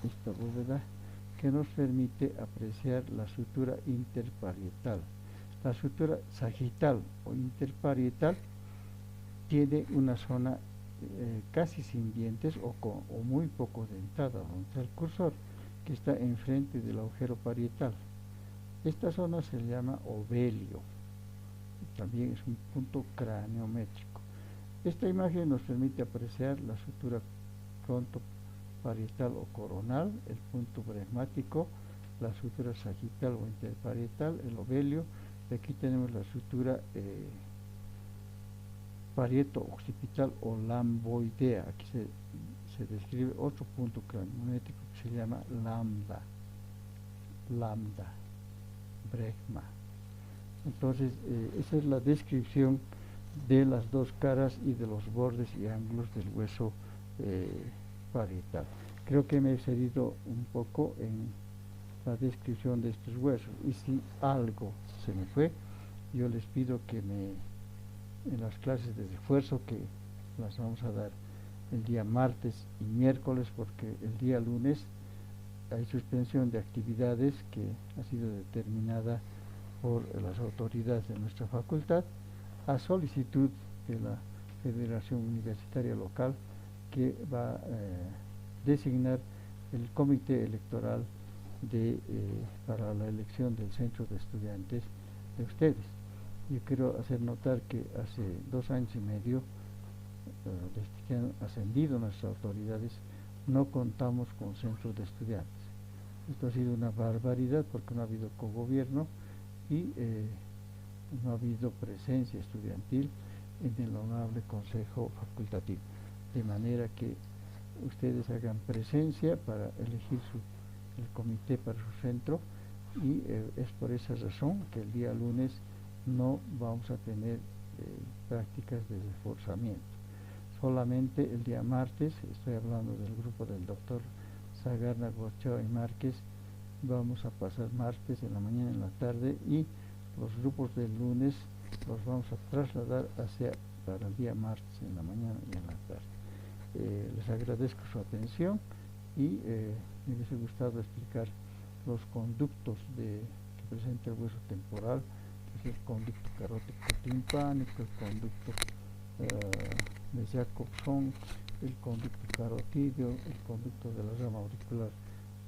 esta bóveda que nos permite apreciar la sutura interparietal. La sutura sagital o interparietal tiene una zona casi sin dientes o muy poco dentada, donde está el cursor, que está enfrente del agujero parietal. Esta zona se llama ovelio, también es un punto craniométrico. Esta imagen nos permite apreciar la sutura frontoparietal o coronal, el punto bregmático, la sutura sagital o interparietal, el ovelio, y aquí tenemos la sutura parieto occipital o lamboidea. Aquí se describe otro punto craniométrico que se llama lambda, bregma. Entonces esa es la descripción de las dos caras y de los bordes y ángulos del hueso parietal. Creo que me he excedido un poco en la descripción de estos huesos, y si algo se me fue, yo les pido que en las clases de refuerzo, que las vamos a dar el día martes y miércoles, porque el día lunes hay suspensión de actividades que ha sido determinada por las autoridades de nuestra facultad a solicitud de la Federación Universitaria Local, que va a designar el comité electoral para la elección del centro de estudiantes de ustedes. Yo quiero hacer notar que hace 2 años y medio, desde que han ascendido nuestras autoridades, no contamos con centros de estudiantes. Esto ha sido una barbaridad porque no ha habido cogobierno y no ha habido presencia estudiantil en el honorable consejo facultativo, de manera que ustedes hagan presencia para elegir el comité para su centro, y es por esa razón que el día lunes no vamos a tener prácticas de reforzamiento. Solamente el día martes, estoy hablando del grupo del doctor Sagarna, Gochoa y Márquez, vamos a pasar martes en la mañana y en la tarde, y los grupos del lunes los vamos a trasladar para el día martes en la mañana y en la tarde. Les agradezco su atención y me hubiese gustado explicar los conductos que presenta el hueso temporal, que es el conducto carótico timpánico, el conducto de Jacobson, el conducto carotídeo, el conducto de la rama auricular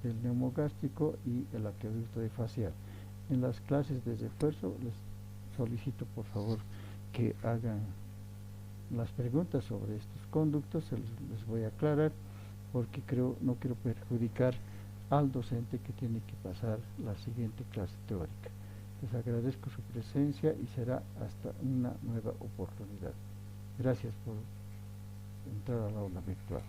del neumogástrico y el acueducto facial. En las clases de refuerzo les solicito por favor que hagan las preguntas sobre estos conductos les voy a aclarar porque no quiero perjudicar al docente que tiene que pasar la siguiente clase teórica. Les agradezco su presencia y será hasta una nueva oportunidad. Gracias por entrar al aula virtual.